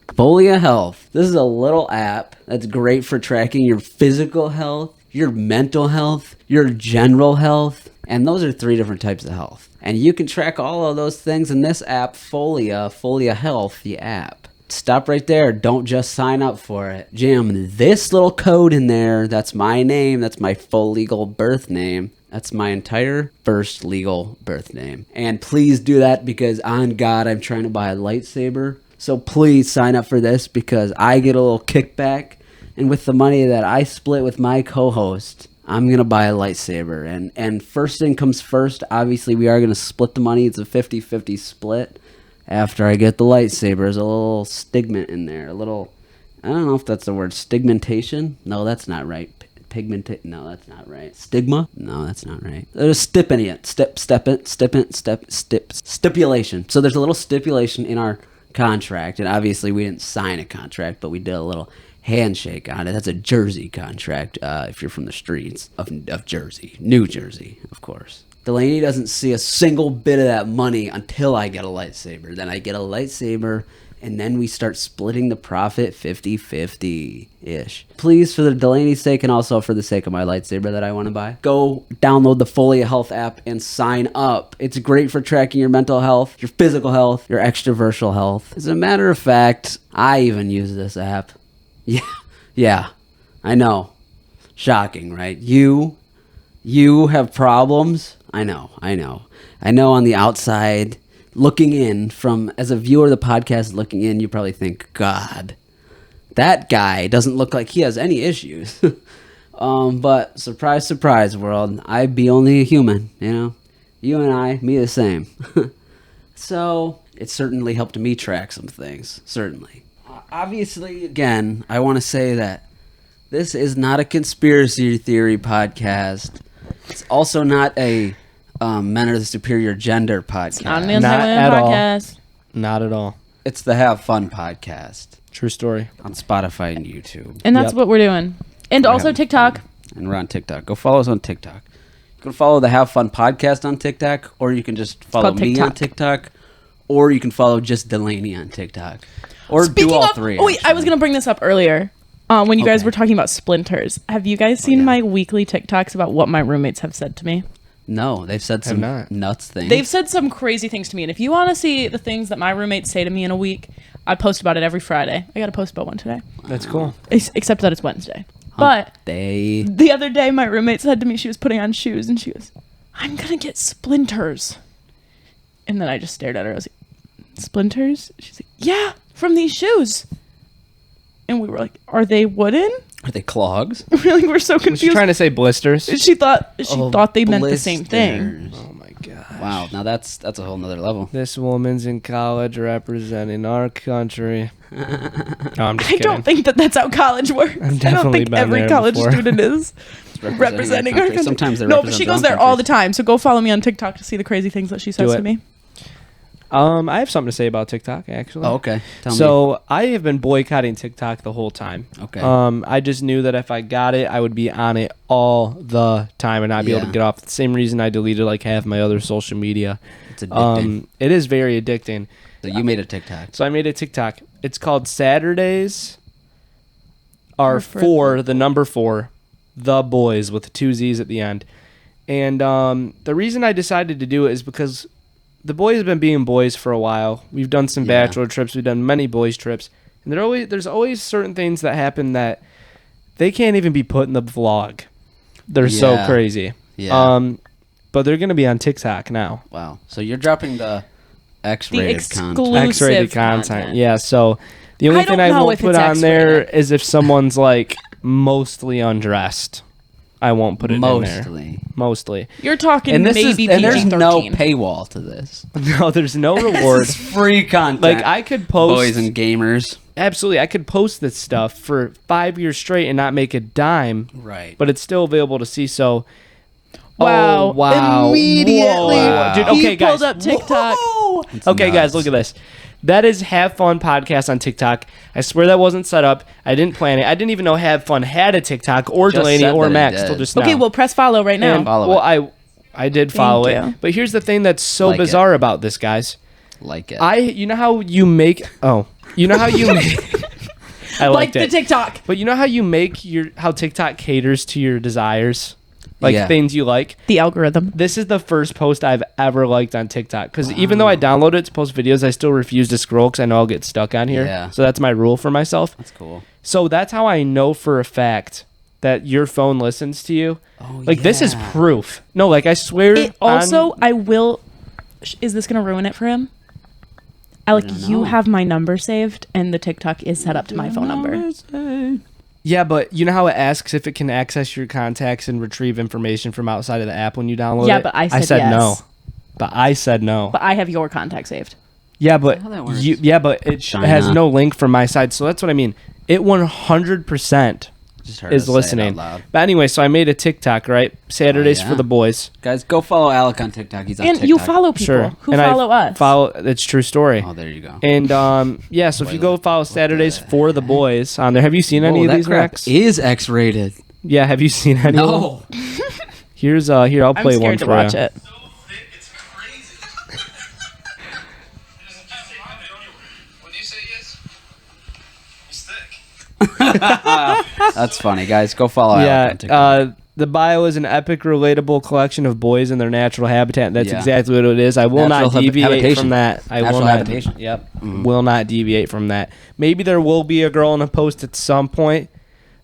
Folia Health. This is a little app that's great for tracking your physical health, your mental health, your general health, and those are 3 different types of health. And you can track all of those things in this app, Folia Health, the app. Stop right there. Don't just sign up for it. Jam this little code in there. That's my name. That's my full legal birth name. That's my entire first legal birth name. And please do that because on God, I'm trying to buy a lightsaber. So please sign up for this because I get a little kickback. And with the money that I split with my co-host, I'm going to buy a lightsaber. And first thing comes first, obviously we are going to split the money. It's a 50-50 split. After I get the lightsaber, there's a little stigment in there. A little, I don't know if that's the word, stigmentation? No, that's not right. No, that's not right. Stigma? No, that's not right. There's stipulation. So there's a little stipulation in our contract, and obviously we didn't sign a contract, but we did a little handshake on it. That's a Jersey contract, if you're from the streets of Jersey. New Jersey, of course. Delaney doesn't see a single bit of that money until I get a lightsaber. Then I get a lightsaber, and then we start splitting the profit 50-50-ish. Please, for the Delaney's sake and also for the sake of my lightsaber that I want to buy, go download the Folia Health app and sign up. It's great for tracking your mental health, your physical health, your extrovertial health. As a matter of fact, I even use this app. Yeah, I know. Shocking, right? You have problems? I know. On the outside, looking in, as a viewer of the podcast looking in, you probably think, God, that guy doesn't look like he has any issues. But surprise, surprise, world, I be only a human, You and I, me the same. So, it certainly helped me track some things, certainly. Obviously, again, I want to say that this is not a conspiracy theory podcast. It's also not a Men Are the Superior Gender podcast. It's not an anti-women podcast. Not at all. It's the Have Fun podcast. True story. On Spotify and YouTube. And that's what we're doing. And also TikTok. Fun. And we're on TikTok. Go follow us on TikTok. You can follow the Have Fun podcast on TikTok, or you can just follow me on TikTok, or you can follow just Delaney on TikTok. Or do all three. Oh, wait, I was going to bring this up earlier. When you guys were talking about splinters. Have you guys seen my weekly TikToks about what my roommates have said to me? No, they've said some nuts things. They've said some crazy things to me. And if you want to see the things that my roommates say to me in a week, I post about it every Friday. I got to post about one today. That's cool. Except that it's Wednesday. But the other day, my roommate said to me she was putting on shoes, and she goes, I'm going to get splinters. And then I just stared at her. I was like, splinters? She's like, yeah, from these shoes. And we were like, are they wooden? Are they clogs? We're so confused. Was she trying to say blisters? She thought they meant the same thing. Oh my god! Wow, now that's a whole nother level. This woman's in college representing our country. No, I'm just kidding. I don't think that's how college works. I don't think every college student is representing our country. Sometimes they're but she goes there all the time. So go follow me on TikTok to see the crazy things that she says to me. I have something to say about TikTok, actually. Oh, okay. Tell me. I have been boycotting TikTok the whole time. Okay. I just knew that if I got it, I would be on it all the time and not be able to get off. The same reason I deleted half my other social media. It's addicting. It is very addicting. So you made a TikTok. So I made a TikTok. It's called Saturdays Are For the number 4, The Boys with 2 Z's at the end. And the reason I decided to do it is because the boys have been being boys for a while. We've done some bachelor trips. We've done many boys trips. And there's always certain things that happen that they can't even be put in the vlog. They're so crazy. Yeah. But they're going to be on TikTok now. Wow. So you're dropping the X-rated content. X-rated content. Yeah. So the only thing I won't put on there is if someone's mostly undressed. I won't put it in there. Mostly. You're talking and maybe PG-13. And there's no paywall to this. No, there's no reward. It's free content. I could post... Boys and gamers. Absolutely. I could post this stuff for 5 years straight and not make a dime. Right. But it's still available to see, so... Wow. Oh, wow. Immediately. Wow. Dude, okay, guys. Pulled up TikTok. Okay, guys, look at this. That is Have Fun Podcast on TikTok. I swear that wasn't set up. I didn't plan it. I didn't even know Have Fun had a TikTok or Delaney or Max till just now. Okay, well, press follow right now. I did follow it. But here's the thing that's so bizarre about this, guys. Like it. You know how you make... Oh. You know how you make... I liked the TikTok. But you know how you make how TikTok caters to your desires? Things you like. The algorithm. This is the first post I've ever liked on TikTok. Because even though I download it to post videos, I still refuse to scroll because I know I'll get stuck on here. Yeah. So that's my rule for myself. That's cool. So that's how I know for a fact that your phone listens to you. Oh, Like this is yeah. proof. No, like I swear. It also, I will. Is this gonna ruin it for him? don't You know. have my number saved, and the TikTok is set up to my phone number. Yeah, but you know how it asks if it can access your contacts and retrieve information from outside of the app when you download it? Yeah, but I said yes. no. But I said no. But I have your contact saved. Yeah, but how that works. it China. has no link from my side, so that's what I mean. It 100% Just heard us is say it listening. out loud. But anyway, so I made a TikTok, right? Saturdays yeah? for the boys. Guys, go follow Alec on TikTok. He's on And TikTok. you follow people Sure. who And I follow us. Follow. That's true story. Oh, there you go. And yeah, so if you go follow Saturdays for the boys on there, have you seen any Whoa, of that these, crap Max? is X-rated. Yeah, have you seen any? Of them? No. Here's here I'll I'm play one scared to for watch you. it. It's crazy. When you say yes, you stick. That's funny, guys. Go follow Alec Yeah, on TikTok. the bio is an epic, relatable collection of boys in their natural habitat. That's Yeah. exactly what it is. I will Natural not deviate habitation. from that. I Natural will not. habitation. Yep, Mhm. will not deviate from that. Maybe there will be a girl in a post at some point,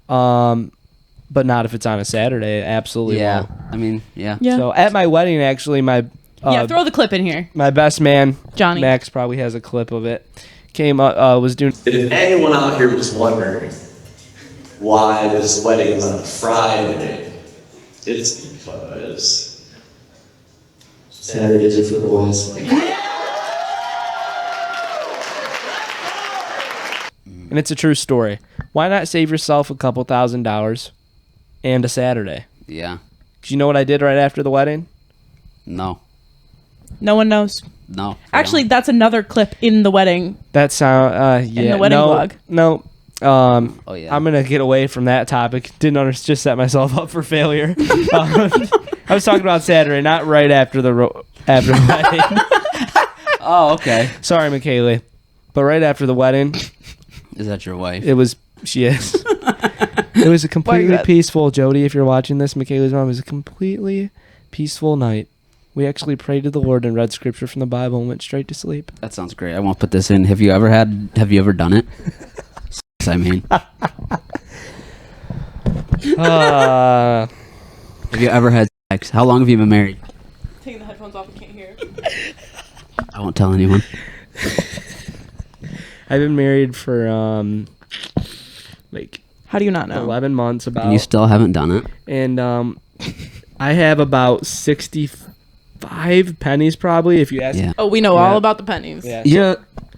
but not if it's on a Saturday. It absolutely Yeah. won't. I mean, yeah. Yeah. So at my wedding, actually, my Yeah, throw the clip in here, my best man Johnny. Max probably has a clip of it. Came up, was doing. If anyone out here was wondering why this wedding is on a Friday, it's because Saturdays are for the boys. And it's a true story. Why not save yourself a couple $1,000s and a Saturday? Yeah. 'Cause you know what I did right after the wedding? No. No one knows. No. Actually, that's another clip in the wedding. That sound, yeah. the wedding no, vlog. No. Oh, yeah. I'm gonna get away from that topic. Just set myself up for failure. I was talking about Saturday, not right after the after the wedding. Oh, okay. Sorry, McKaylee, but right after the wedding, Is that your wife? it was. She is. It was a completely God. peaceful. Jody, if you're watching this, Michaela's mom, it was a completely peaceful night. We actually prayed to the Lord and read scripture from the Bible and went straight to sleep. That sounds great. I won't put this in. Have you ever done it? I mean, Uh, have you ever had sex? How long have you been married? Taking the headphones off, I can't hear. I won't tell anyone. I've been married for like How do you not know? 11 months about. And you still haven't done it? And I have about 65 pennies probably, if you ask. Yeah. Oh, we know Yeah. all about the pennies. Yeah. Yeah.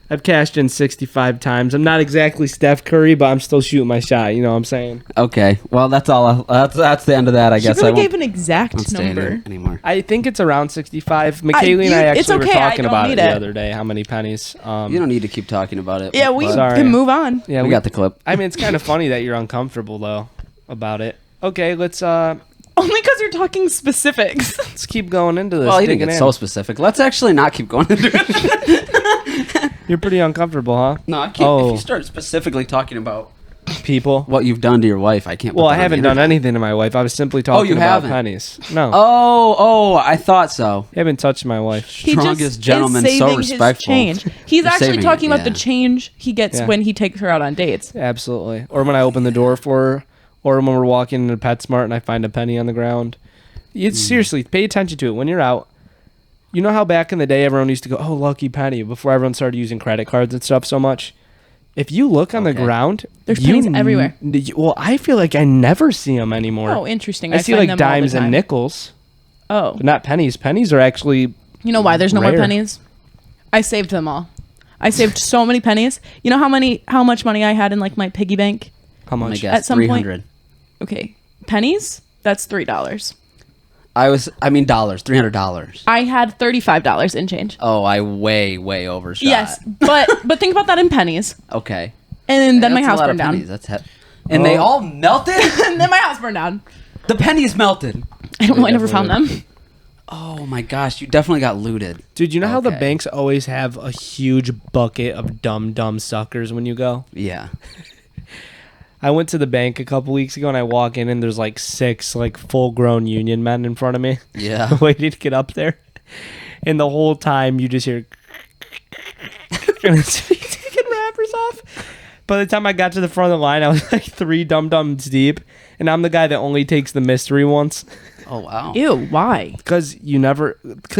I've cashed in 65 times. I'm not exactly Steph Curry, but I'm still shooting my shot. You know what I'm saying? Okay. Well, that's all. That's the end of that. I She guess really I won't, gave an exact won't stay in number. it anymore. I think it's around 65. McKaylee and I it's actually were okay, I talking don't about it need the it. other day. How many pennies? You don't need to keep talking about it. Yeah, we but Sorry. can move on. Yeah, we got the clip. I mean, it's kind of funny that you're uncomfortable though about it. Okay, let's Only because you're talking specifics. let's keep going into this. Well, he didn't digging get in. so specific. Let's actually not keep going into it. You're pretty uncomfortable, huh? No, I can't. Oh. If you start specifically talking about People. what you've done to your wife, I can't. Well, put I that on haven't the done internet. anything to my wife. I was simply talking you about haven't? pennies. No, Oh, I thought so. I haven't touched my wife. He Strongest just gentleman, is so saving his respectful. change. He's You're actually saving talking it, about the yeah. change he gets Yeah. when he takes her out on dates. Absolutely. Or when I open the door for her, or when we're walking into PetSmart and I find a penny on the ground. It's seriously, pay attention to it when you're out. You know how back in the day everyone used to go, "Oh, lucky penny," before everyone started using credit cards and stuff so much. If you look on the Okay. ground, There's you pennies everywhere. Well, I feel like I never see them anymore. Oh, interesting. I see find like them all the dimes and time. nickels, Oh, but not pennies. Pennies are actually you know why there's no more Rare. pennies? I saved them all. I saved so many pennies. You know how much money I had in like my piggy bank? how Oh my much? God, At some point- 300. Okay, pennies. That's $3. $300. I had $35 in change. Oh, I way overshot. Yes, but think about that in pennies. Okay. And then my That's a house lot of burned down. pennies. And they all melted? And then my house burned down. The pennies melted. I don't know. I never definitely found them. Oh my gosh, you definitely got looted. Dude, you know how the Okay. banks always have a huge bucket of dumb suckers when you go? Yeah. I went to the bank a couple weeks ago and I walk in and there's like 6 like full-grown union men in front of me Yeah. waiting to get up there. And the whole time you just hear and it's me taking wrappers off. By the time I got to the front of the line, I was like 3 dum-dums deep and I'm the guy that only takes the mystery once. Oh wow. Ew, why? Because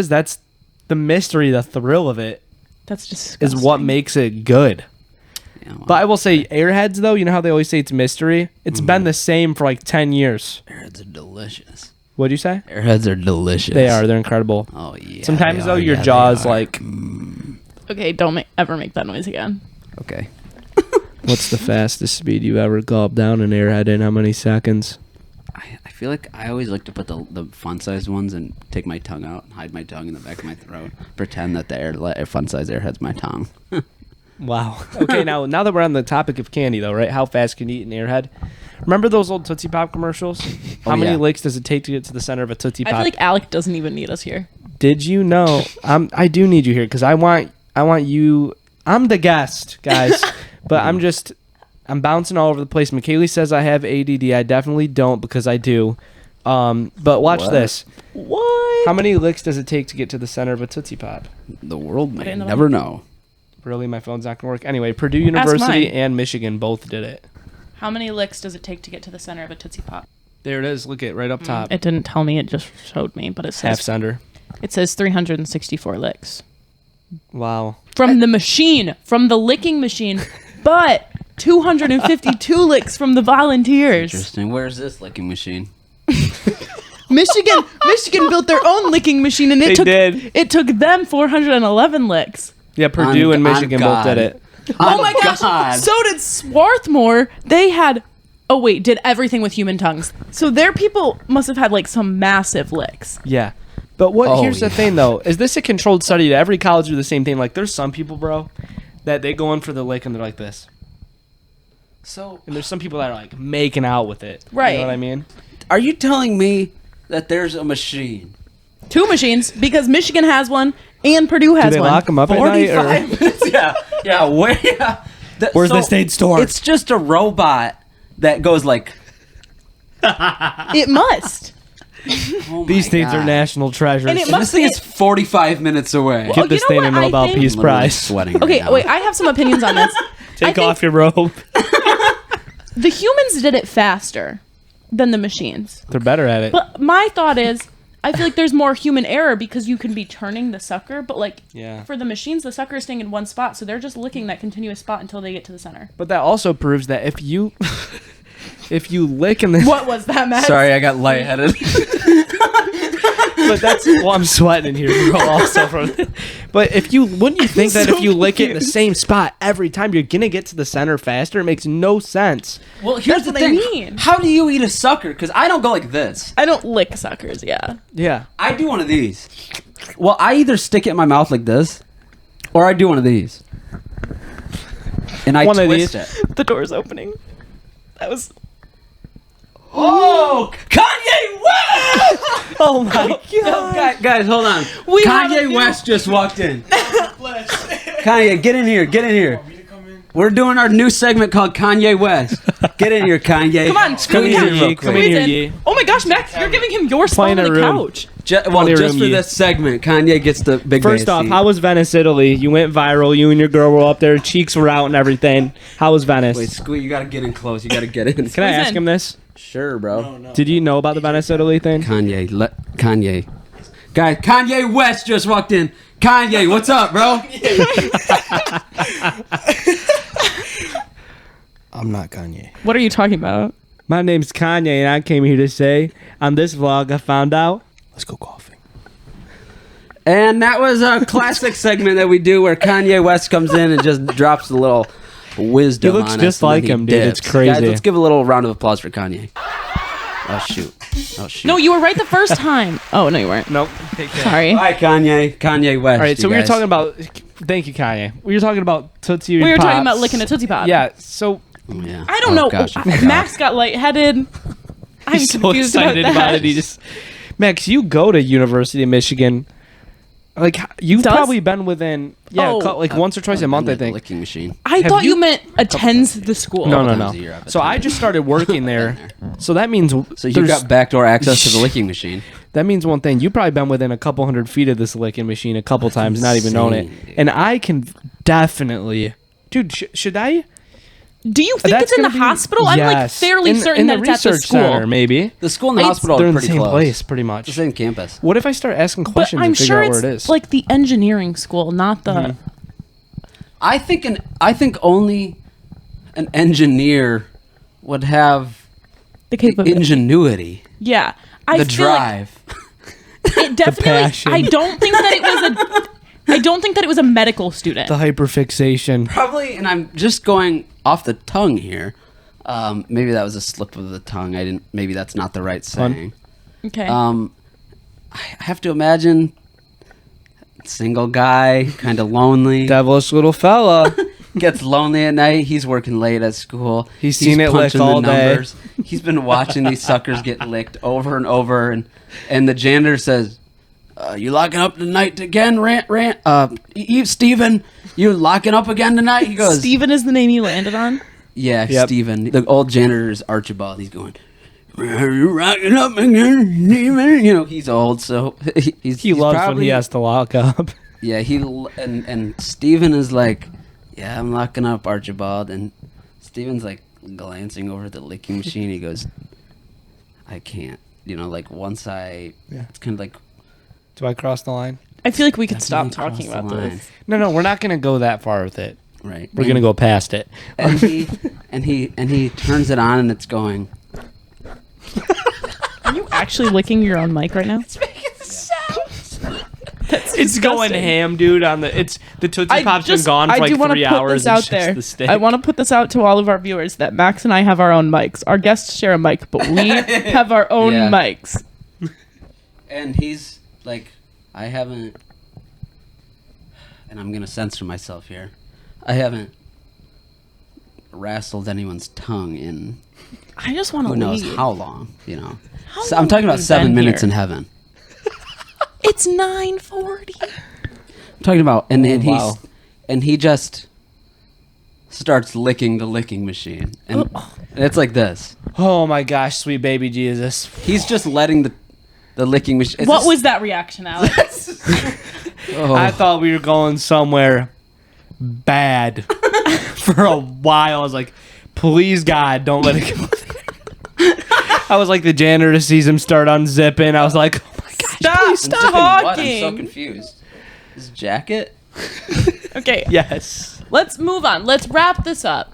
that's the mystery, the thrill of it That's disgusting. is what makes it good. Yeah, well, But I will say, Airheads, though, you know how they always say it's mystery? It's been the same for like 10 years. Airheads are delicious. What'd you say? Airheads are delicious. They are. They're incredible. Oh yeah. Sometimes, they though, are. your Yeah, they jaw's are. like, Okay, don't ever make that noise again. Okay. what's the fastest speed you ever gulped down an Airhead in? How many seconds? I feel like I always like to put the fun-sized ones and take my tongue out and hide my tongue in the back of my throat. Pretend that the fun-sized Airhead's my tongue. Wow. Okay, now that we're on the topic of candy, though, right? How fast can you eat an Airhead? Remember those old Tootsie Pop commercials? How many yeah. licks does it take to get to the center of a Tootsie I Pop? feel like Alec doesn't even need us here. Did you know? I do need you here because I want you. I'm the guest, guys, but I'm bouncing all over the place. McKaylee says I have ADD. I definitely don't because I do. But watch What? this. What? How many licks does it take to get to the center of a Tootsie Pop? The world may didn't know never know. Really, my phone's not gonna work. Anyway, Purdue University mine. and Michigan both did it. How many licks does it take to get to the center of a Tootsie Pop? There it is. Look at right up top. It didn't tell me, it just showed me, but it Half says center. it says 364 licks. Wow. From the machine, from the licking machine, but 252 licks from the volunteers. Interesting. Where's this licking machine? Michigan built their own licking machine and They did. it took them 411 licks. Yeah, Purdue and On Michigan both did God. it. Oh my gosh. So did Swarthmore. They had did everything with human tongues. So their people must have had like some massive licks. Yeah. But what? Oh, Here's the yeah. thing, though. Is this a controlled study? Every college do the same thing? Like, there's some people, bro, that they go in for the lick and they're like this. So, And there's some people that are like making out with it. Right. You know what I mean? are you telling me that there's a machine? 2 machines because Michigan has one and Purdue Do has they one. lock them up at night? 45 Or? minutes? Yeah. Where? Yeah. Where's the state store? It's just a robot that goes like. It must. Oh These my things are God. national treasures. And it And must this thing be- is 45 minutes away. Well, Get this you know thing a what I Nobel think? Peace Literally Prize. sweating right Okay, now. wait, I have some opinions on this. Take I think off your robe. the humans did it faster than the machines. They're better at it. But my thought is, I feel like there's more human error because you can be turning the sucker, but like Yeah. for the machines, the sucker is staying in one spot, so they're just licking that continuous spot until they get to the center. But that also proves that if you lick in the What was that, Matt? Sorry, I got lightheaded. but that's well, I'm sweating in here, bro. Also from, but wouldn't you think that if you lick it in the same spot every time, you're gonna get to the center faster? It makes no sense. Well, here's That's the what I thing. mean. How do you eat a sucker? Because I don't go like this. I don't lick suckers, yeah. Yeah. I do one of these. Well, I either stick it in my mouth like this, or I do one of these. And I One of twist these. it. The door's opening. That was Oh, Kanye West! Oh my Guys, hold on. We have a Kanye new- West just walked in. Kanye, get in here. Get in here. We're doing our new segment called Kanye West. Get in here, Kanye. Come on, Come squeeze in in. here real Come quick. in here, Squeeze Yee. in. Oh my gosh, Max, you're giving him your spot Find on a the room. couch. Well, Plenty of just room, for Yee. this segment, Kanye gets the big First man off, seat. how was Venice, Italy? You went viral. You and your girl were up there. Cheeks were out and everything. How was Venice? Wait, Squee, you gotta get in close. You gotta get in. Can I Squeeze ask in. him this? Sure, bro. Did you know about the Venice, Italy thing? Kanye. Guys, Kanye West just walked in. Kanye, what's up, bro? I'm not Kanye. What are you talking about? My name's Kanye, and I came here to say on this vlog I found out. Let's go golfing. And that was a classic segment that we do where Kanye West comes in and just drops a little wisdom. He looks on just us, and like then he him, dude. It's dips. crazy. Guys, let's give a little round of applause for Kanye. Oh shoot! Oh shoot! No, you were right the first time. Oh, no, you weren't. Nope. Take care. Sorry. Hi, Kanye West. All right, so you we were guys. talking about. Thank you, Kanye. We were talking about Tootsie We were talking about Pops. licking a Tootsie Pop. Yeah. So Oh, yeah. I don't Oh, know. Gosh, I Max forgot. got lightheaded. I'm he's so confused excited about that. it. He just. Max, you go to University of Michigan. Like you've Does? probably been within Oh. like once or twice a month, I Like the think. licking machine. I Have thought you you- meant attends the school. No, no, times no. a year I've So I attended. just started working there. So that means So you there's- got backdoor access to the licking machine. That means one thing. You've probably been within a couple hundred feet of this licking machine a couple times, not even known it. insane, dude. And I can definitely, dude. Should I? Do you think it's in the hospital? I'm like fairly certain that it's at the school. Center, maybe. The school and the hospital They're are in the pretty same close. place, pretty much. The same campus. What if I start asking But questions I'm and figure sure out where it's it is? like the engineering school, not the. I think only an engineer would have The the capability. ingenuity, Yeah, I the feel like drive. it definitely. passion. I don't think that it was a. I don't think that it was a medical student. The hyperfixation. Probably, and I'm just going off the tongue here. Maybe that was a slip of the tongue. I didn't. Maybe that's not the right saying. Okay. I have to imagine single guy, kind of lonely. Devilish little fella. Gets lonely at night. He's working late at school. He's seen it lick punching all day. He's been watching these suckers get licked over and over, and the janitor says, "You locking up tonight again, Rant? Steven, you locking up again tonight?" He goes, Steven is the name you landed on. "Yeah, Yep. Steven." The old janitor is Archibald. He's going, "Are you rocking up again, Steven?" You know, he's old, so He loves when he has to lock up. Yeah, and Steven is like, "Yeah, I'm locking up, Archibald." And Steven's like glancing over at the licking machine. He goes, "I can't." You know, like once it's kind of like, Do I cross the line? I feel like we could stop definitely talking cross about the line. this. No, we're not going to go that far with it. Right. We're going to go past it. And he turns it on and it's going. Are you actually licking your own mic right now? It's going ham, dude. It's the Tootsie Pop's been gone for like 3 hours. This out it's just there. the stick. I want to put this out to all of our viewers that Max and I have our own mics. Our guests share a mic, but we have our own Yeah. mics. And he's like, I haven't, and I'm gonna censor myself here. I haven't wrestled anyone's tongue in I just want to who knows leave. how long. You know, How so long I'm talking have about we 7 been minutes here? in heaven. It's 9:40. I'm talking about, and wow. he just starts licking the licking machine, and it's like this. Oh my gosh, sweet baby Jesus. He's just letting the licking machine. What was that reaction, Alex? I thought we were going somewhere bad for a while. I was like, please God, don't let it go there. I was like the janitor sees him start unzipping. I was like, oh my gosh, please Stop stop. talking. I'm so confused. His jacket. Okay, Yes. let's move on. Let's wrap this up.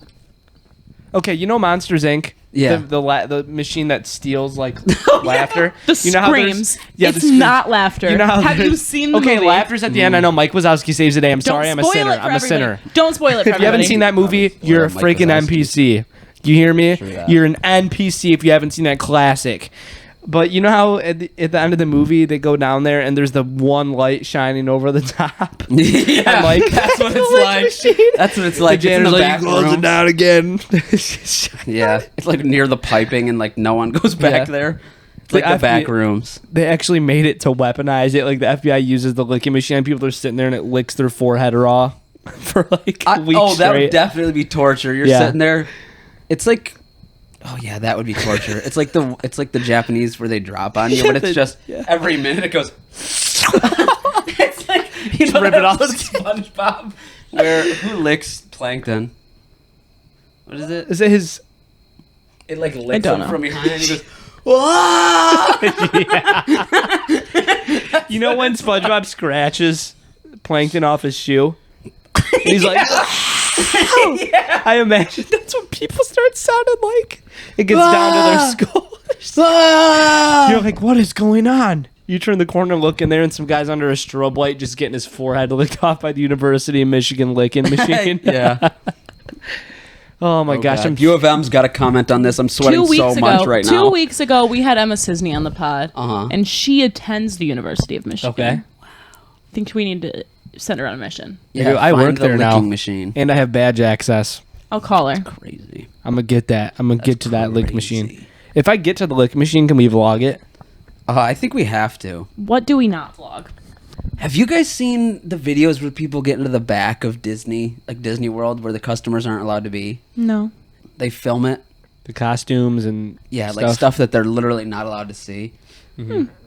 Okay, you know Monsters Inc. Yeah. The machine that steals like laughter. The you know how there's- screams. Yeah, It's the screams. not laughter. You know how Have you there's- seen the Okay, movie? laughter's at the end. I know Mike Wazowski saves the day. I'm Don't sorry, I'm a spoil sinner. it for I'm a everybody. sinner. Don't spoil it for If you haven't everybody. seen that movie, you're a Mike freaking Wazowski. NPC. You hear me? True that. You're an NPC if you haven't seen that classic. But you know how at the end of the movie they go down there and there's the one light shining over the top? Yeah, I'm like, that's what it's like. That's what it's like. The It's in janitor's the like, back he closes room. it down again. Yeah, it's like near the piping, and like no one goes back Yeah. there. It's like The the back FBI rooms. They actually made it to weaponize it. Like the FBI uses the licking machine. People are sitting there and it licks their forehead raw for like weeks Oh, that straight. would definitely be torture. You're Yeah. sitting there. It's like, oh yeah, that would be torture. It's like the Japanese where they drop on you, but it's just every minute it goes. It's like you know, rip it off. that episode of SpongeBob where who licks plankton? What is it? Is it his? It like licks don't him know. from behind. And he goes, "Whoa!" You know when SpongeBob scratches Plankton off his shoe? And he's like, I imagine that's what people start sounding like. It gets down to their skulls. You're like, what is going on? You turn the corner, look in there, and some guy's under a strobe light just getting his forehead licked off by the University of Michigan licking machine. Yeah. Oh my gosh, I'm U of M's got to comment on this. I'm sweating 2 weeks so ago, much right now. 2 weeks ago, we had Emma Sisney on the pod, Uh-huh. and she attends the University of Michigan. okay. I think we need to send her on a mission. Yeah, I find work the there now. licking Machine. And I have badge access. I'll call her. Crazy. I'm gonna get that. I'm gonna get to that lick crazy. machine. If I get to the lick machine, can we vlog it? I think we have to. What do we not vlog? Have you guys seen the videos where people get into the back of Disney, like Disney World, where the customers aren't allowed to be? No. They film it. The costumes and Like stuff that they're literally not allowed to see.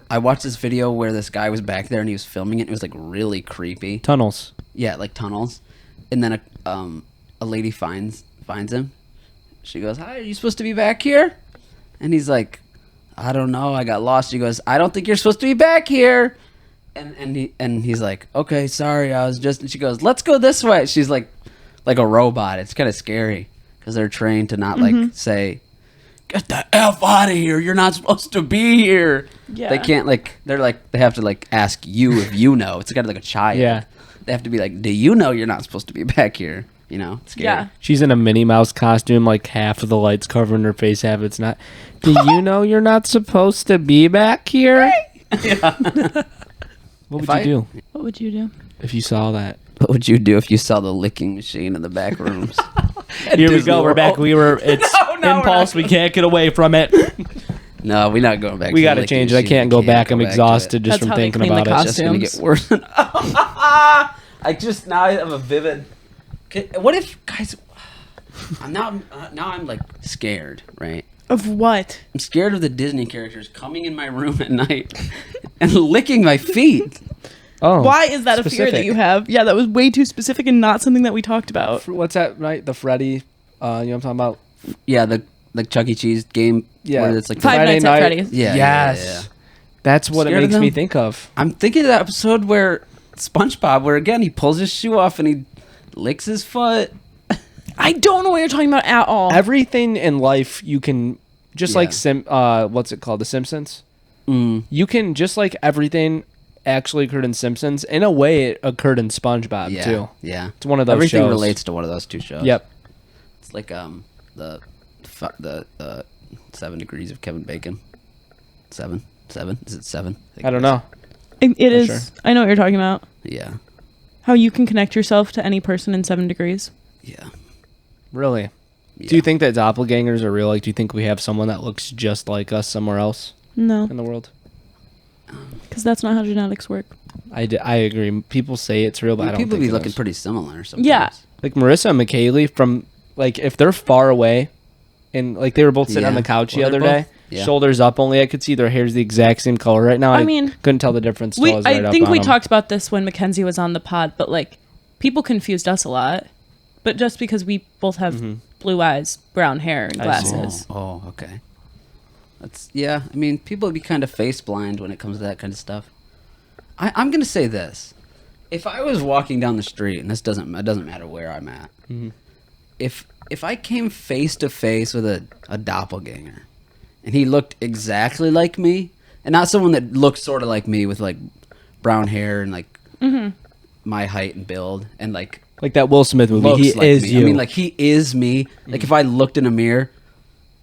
I watched this video where this guy was back there and he was filming it. It was like really creepy. tunnels. Yeah, like tunnels. And then a lady finds him. She goes, "Hi, are you supposed to be back here?" And he's like, "I don't know. I got lost." She goes, "I don't think you're supposed to be back here." And he's like, "Okay, sorry. I was just." And she goes, "Let's go this way." She's like a robot. It's kind of scary because they're trained to not like say, "Get the F out of here. You're not supposed to be here." Yeah. They can't they have to like ask you if you know. It's kind of like a child. Yeah. They have to be like, "Do you know you're not supposed to be back here?" You know, it's scary. Yeah. She's in a Minnie Mouse costume, like half of the lights covering her face, half it's not. Do you know you're not supposed to be back here? What would you do What would you do? if you saw that? What would you do if you saw the licking machine in the back rooms? Here we Disney go. We're back. World. It's No, impulse. We can't get away from it. No, we're not going back. We to the got to licking change it. I machine. can't go back. I'm go to it. exhausted just That's from how they thinking clean the about it. It's just gonna get worse. Now I have a vivid. What if guys? Now I'm like scared, right? Of what? I'm scared of the Disney characters coming in my room at night and licking my feet. Oh, Why is that a fear that specific. you have? Yeah, that was way too specific and not something that we talked about. What's that? Right, the Freddy. You know what I'm talking about? Yeah, the like Chuck E. Cheese game. Yeah. where it's like Five Friday Nights night. at Freddy's. Yeah, Yes. yeah. That's what Scared it of makes me them? think of. I'm thinking of that episode where SpongeBob, where again he pulls his shoe off and he licks his foot. I don't know what you're talking about at all. Everything in life you can just Yeah. like what's it called? The Simpsons. Mm. You can just like everything actually occurred in Simpsons. In a way, it occurred in SpongeBob Yeah, too. yeah. It's one of those Everything shows. relates to one of those two shows. Yep. It's like the 7 Degrees of Kevin Bacon. Seven. Is it 7? I don't know. It is. sure. I know what you're talking about. Yeah, How you can connect yourself to any person in 7 degrees. yeah. Really? Yeah. Do you think that doppelgangers are real? Like, do you think we have someone that looks just like us somewhere else No, in the world? because that's not how genetics work. I agree. People say it's real, but I don't People think be it looking is. pretty similar sometimes. Yeah. Like Marissa and McKaylee from like if they're far away, and like they were both sitting on Yeah. the couch the Well, other they're day, both- yeah. shoulders up. Only I could see their hair's the exact same color right now. I mean, couldn't tell the difference. till I was right I up think on we them. talked about this when Mackenzie was on the pod, but like people confused us a lot. But just because we both have blue eyes, brown hair, and I see. glasses. Oh, okay. That's yeah. I mean, people be kind of face blind when it comes to that kind of stuff. I'm gonna say this: if I was walking down the street, and it doesn't matter where I'm at, if I came face to face with a doppelganger, and he looked exactly like me, and not someone that looked sort of like me with like brown hair and like my height and build, and like Like that Will Smith movie. looks He like is me. you. I mean, like he is me. Like if I looked in a mirror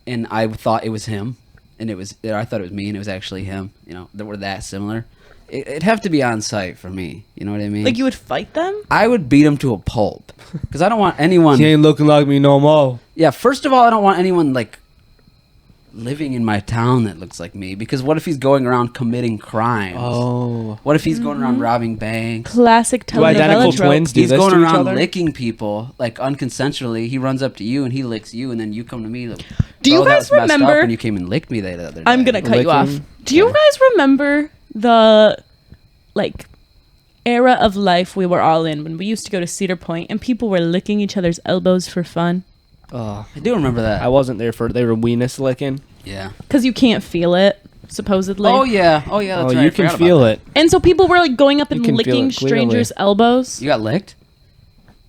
and I thought it was him, and I thought it was me, and it was actually him. You know, that we're that similar. It'd have to be on site for me. You know what I mean? Like you would fight them? I would beat him to a pulp because I don't want anyone. he ain't looking like me no more. Yeah, first of all, I don't want anyone like living in my town that looks like me, because what if he's going around committing crimes? Oh. What if he's going around robbing banks? Classic Do identical telenovela trope. twins do He's this going to each around other? licking people like unconsensually. He runs up to you and he licks you, and then you come to me. Like, Do you "Oh, that guys was messed up remember- when you came and licked me the other day?" I'm gonna cut you off. Licking? Do you guys remember the like era of life we were all in when we used to go to Cedar Point and people were licking each other's elbows for fun? Oh, I do remember that. I wasn't there for. They were weenus licking. Yeah. Because you can't feel it, supposedly. Oh yeah. Oh yeah. Oh, That's right. you I can forgot feel about it. And so people were like going up You and can feel licking it clearly. strangers' elbows. that. You got licked?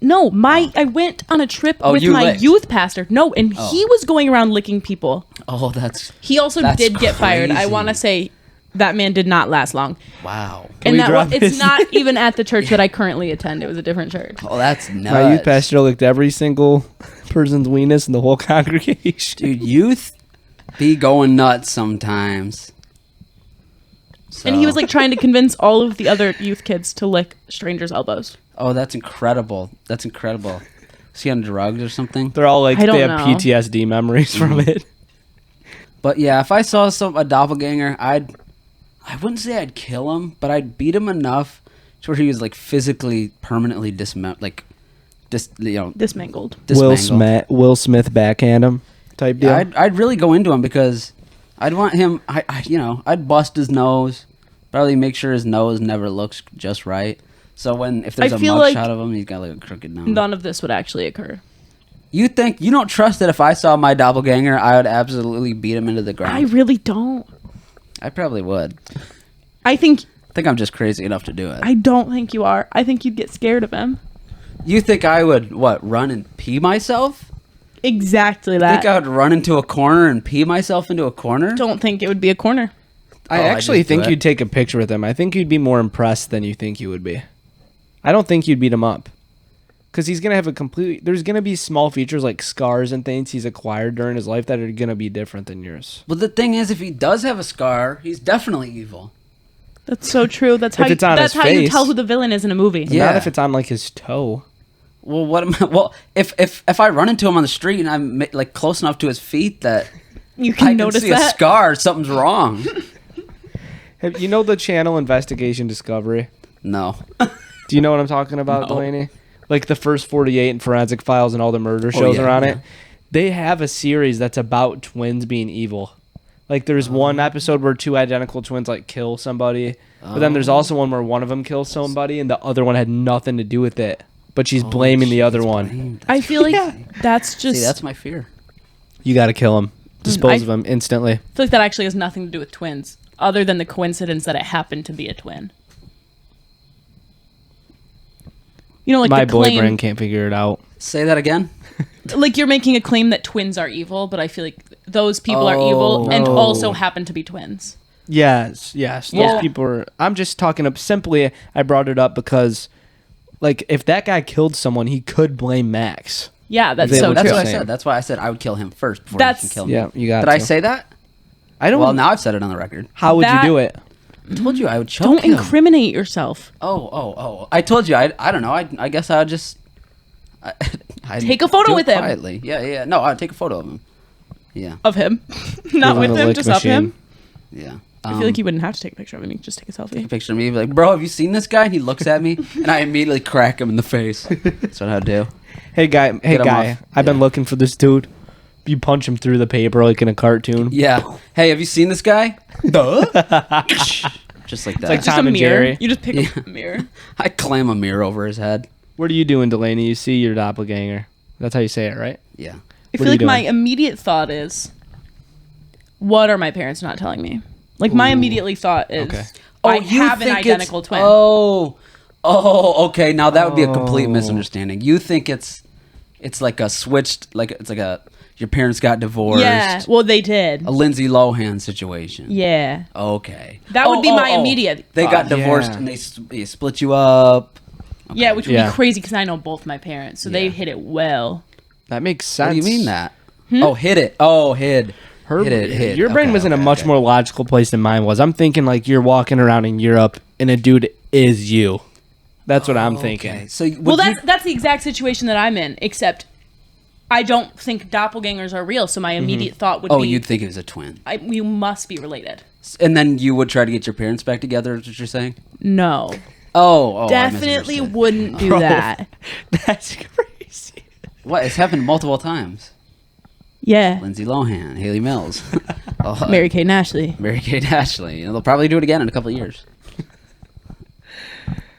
No, I went on a trip Oh, with you my licked. youth pastor. No, and Oh. he was going around licking people. Oh, that's He also That's did get fired. I crazy. want to say that man did not last long. wow. And we that drop it's his not even at the church that I currently attend. It was a different church. Oh, that's nuts. My youth pastor licked every single person's weenus in the whole congregation. Dude, youth be going nuts sometimes. And he was So- like trying to convince all of the other youth kids to lick strangers' elbows. "Oh, that's incredible. That's incredible." Is he on drugs or something? They're all like I don't they have know. PTSD memories from it. But yeah, if I saw a doppelganger, I wouldn't say I'd kill him, but I'd beat him enough to where he was like physically permanently dismangled. Dismangled. Will Smith backhand him type deal. Yeah, I'd really go into him because I'd want him. I'd bust his nose, probably make sure his nose never looks just right. So if there's I a feel mugshot like of him, he's got like a crooked nose. None of this would actually occur. You think you don't trust that if I saw my doppelganger, I would absolutely beat him into the ground? I really don't. I probably would. I think I think I'm just crazy enough to do it. I don't think you are. I think you'd get scared of him. You think I would run and pee myself? Exactly I that. think I would run into a corner and pee myself into a corner? Don't think it would be a corner. I Oh, I actually just do think it. you'd take a picture with him. I think you'd be more impressed than you think you would be. I don't think you'd beat him up. Because he's going to have a completely... There's going to be small features like scars and things he's acquired during his life that are going to be different than yours. But the thing is, if he does have a scar, he's definitely evil. That's so true. That's how If it's on that's his how you face. tell who the villain is in a movie. Yeah. Not if it's on like his toe. Well, what am I? Well, if I run into him on the street and I'm like close enough to his feet that You I can can notice see a that. scar, something's wrong. You know the channel Investigation Discovery? No. Do you know what I'm talking about, No. Delaney? Like the first 48 and Forensic Files and all the murder shows yeah, are on yeah. it. They have a series that's about twins being evil. Like there's one episode where two identical twins like kill somebody, but then there's also one where one of them kills somebody and the other one had nothing to do with it, but she's blaming the other one. I feel like that's just. See, that's my fear. You got to kill him. Dispose I- of him instantly. I feel like that actually has nothing to do with twins, other than the coincidence that it happened to be a twin. You know, like My the boy claim, brain can't figure it out. Say that again. like you're making a claim that twins are evil, but I feel like those people are evil and no. also happen to be twins. Yes. Yeah. Those people are. I'm just talking up simply. I brought it up because, like, if that guy killed someone, he could blame Max. Yeah, that's They so would That's true. what I Same. said. That's why I said I would kill him first before That's- he can kill me. Yeah, you got. Did I say that? I don't. Well, now I've said it on the record. how would That- you do it? I told you I would choke Don't him. incriminate yourself. Oh! I told you. I don't know. I guess I would just. I'd Take a photo do it with him. quietly. Yeah. No, I'd take a photo of him. Yeah. Of him. Not Give with a him, lick just of him. Yeah. I feel like you wouldn't have to take a picture of him. You could just take a selfie. Picture me be like, bro, have you seen this guy? And he looks at me, and I immediately crack him in the face. That's what I'd do. Hey guy, Get him off. I've been Yeah. looking for this dude. You punch him through the paper like in a cartoon. Yeah. Hey, have you seen this guy? Duh. Just like that. like Just Tom a and mirror. Jerry. You just pick Yeah. a mirror. I clam a mirror over his head. What are you doing, Delaney? You see your doppelganger. That's how you say it, right? Yeah. I What feel are you like my doing? immediate thought is, what are my parents not telling me? Like my immediately thought is, Okay. I you have an think identical it's- twin. Okay. Now that would be a complete Oh. misunderstanding. You think it's like a switched, like it's like a your parents got divorced. Yeah, well they did. A Lindsay Lohan situation. Yeah, Okay. That would be my immediate They got thought. divorced Yeah. and they split you up. yeah, which would Yeah. be crazy because I know both my parents, so they Yeah. hit it well. That makes sense. What do you mean that? Oh, hit it. Oh, hid. Her, hit it. Hid. Your brain Okay, was in a okay, much okay. more logical place than mine was. I'm thinking like you're walking around in Europe and a dude is you. That's what I'm thinking. Okay. So Well, would you- that's the exact situation that I'm in, except I don't think doppelgangers are real. So my immediate thought would oh, be, you'd think it was a twin, you must be related. and then you would try to get your parents back together. Is what you're saying? No, Oh, I definitely misunderstood. wouldn't do Bro. that. That's crazy. What? It's happened multiple times. Yeah, Lindsay Lohan, Haley Mills, oh, Mary Kate and Ashley. Mary Kate Ashley. You know, they'll probably do it again in a couple of years.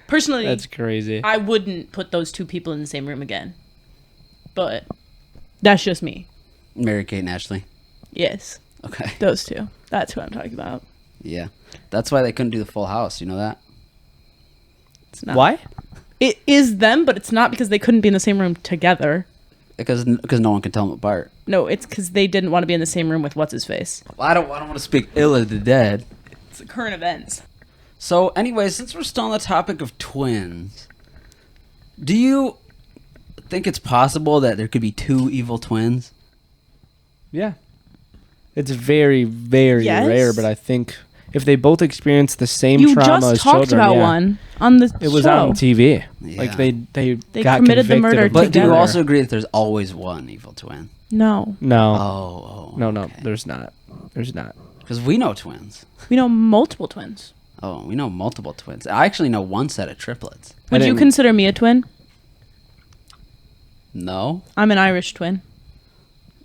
Personally, That's crazy. I wouldn't put those two people in the same room again. But that's just me. Mary Kate and Ashley. Yes, Okay. those two. That's who I'm talking about. Yeah. That's why they couldn't do the Full House. You know that? It's not. Why? It is them, but it's not because they couldn't be in the same room together. Because no one can tell them apart. No, it's because they didn't want to be in the same room with what's his face. Well, I don't want to speak ill of the dead. It's the current events. So, anyway, since we're still on the topic of twins, do you think it's possible that there could be two evil twins? Yeah. It's very, very Yes. rare, but I think if they both experience the same You trauma just as talked children, about yeah. one on the It was show. on TV. Yeah. Like they They got committed the convicted murder of But do you together. also agree that there's always one evil twin? No, No. Oh. No, there's not. There's not. Because we know twins. we know multiple twins. Oh, we know multiple twins. I actually know one set of triplets. Would you didn't- consider me a twin? No? I'm an Irish twin.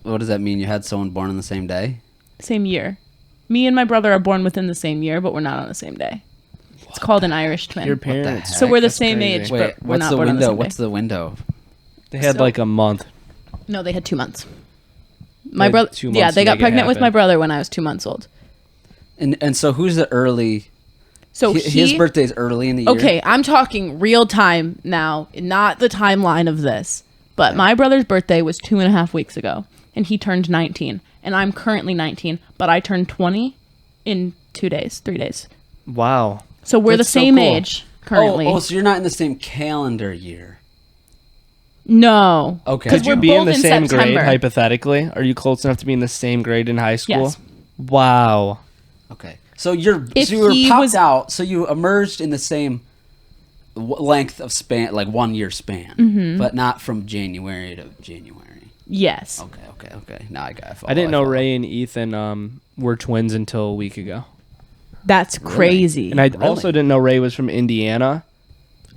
What does that mean? You had someone born on the same day? Same year. Me and my brother are born within the same year, but we're not on the same day. It's called an Irish twin. Your parents. So we're the That's same crazy. age, Wait, but we're what's not the born on the window? same What's day. the window? They had So- like a month. No, they had 2 months. My had brother. 2 months Yeah, to they got make it pregnant with happen. my brother when I was 2 months old. And so who's the early? So His birthday's early in the year. Okay, I'm talking real time now, not the timeline of this. But my brother's birthday was 2.5 weeks ago, and he turned 19. And I'm currently 19, but I turned 20 in 3 days. Wow. So we're That's the so same cool. age currently. Oh, so you're not in the same calendar year. No. Okay. 'Cause Could you we're be in both the in same grade, September. hypothetically? Are you close enough to be in the same grade in high school? Yes. Wow. Okay. So you If were he popped was- out. So you emerged in the same length of span, like 1 year span, Mm-hmm. but not from January to January. Yes. Okay. Now I got it. I didn't know Ray and Ethan were twins until a week ago. That's crazy. And I also didn't know Ray was from Indiana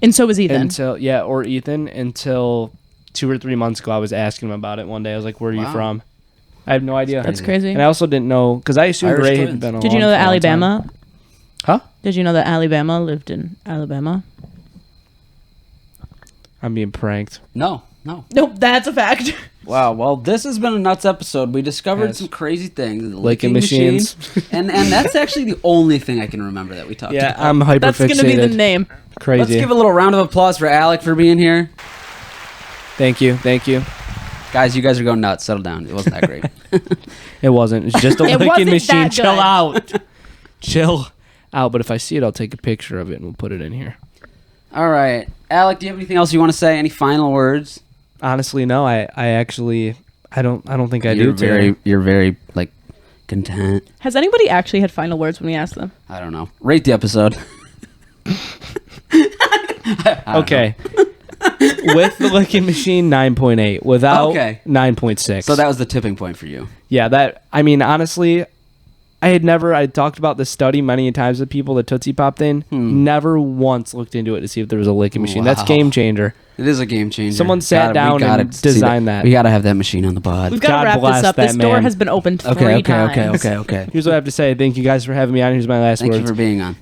And so was Ethan. until Ethan until 2 or 3 months ago. I was asking him about it one day. I was like, "Where are you Wow. from?" I have no idea. That's crazy. And I also didn't know because I assumed Irish Ray twins. had been. Did you know along that for a long time. Alabama? Huh? Did you know that Alabama lived in Alabama? I'm being pranked. No. Nope, that's a fact. Wow. Well, this has been a nuts episode. We discovered Yes. some crazy things. The Licking machine. machines. and that's actually the only thing I can remember that we talked Yeah, about. I'm hyper That's fixated. gonna be the name. Crazy. Let's give a little round of applause for Alec for being here. Thank you. Guys, you guys are going nuts. Settle down. It wasn't that great. It wasn't. It's just a It licking wasn't machine. that Chill good. out. Chill out. But if I see it, I'll take a picture of it and we'll put it in here. All right. Alec, do you have anything else you want to say? Any final words? Honestly, no. I actually I don't think I You're do. Today. you're very like content. Has anybody actually had final words when we asked them? I don't know. Rate the episode. Okay. With the licking machine, 9.8. Without, Okay. 9.6. So that was the tipping point for you. Yeah, that, I mean, honestly, I talked about this study many times with people, the Tootsie Pop thing. Never once looked into it to see if there was a licking machine. That's Wow. game changer. It is a game changer. Someone sat down we gotta and see designed that. We got to have that machine on the pod. We've got God to wrap bless this up. that This door man. has been opened 3 Okay. times. Here's what I have to say. Thank you guys for having me on. Here's my last Thank words. you for being on.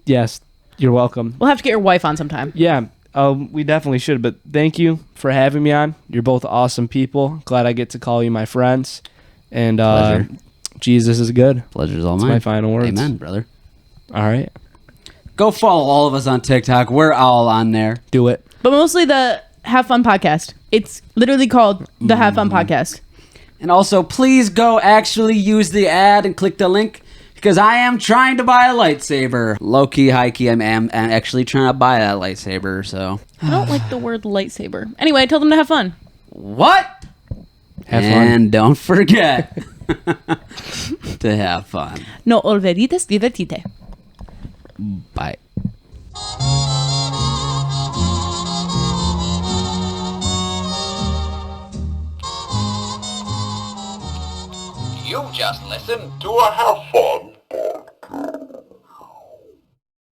Yes, you're welcome. We'll have to get your wife on sometime. Yeah, we definitely should. But thank you for having me on. You're both awesome people. Glad I get to call you my friends. And Pleasure. Jesus is good. Pleasure's all That's mine. my final words. Amen, brother. All right, Go follow all of us on TikTok. We're all on there. do it. But mostly the Have Fun podcast. It's literally called the Have Fun podcast. And also, please go actually use the ad and click the link because I am trying to buy a lightsaber. Low key, high key, I'm actually trying to buy that lightsaber. So I don't like the word lightsaber. Anyway, tell them to have fun. what? Have fun. And don't forget to have fun. No olvides divertite. Bye. You just listened to a Have Fun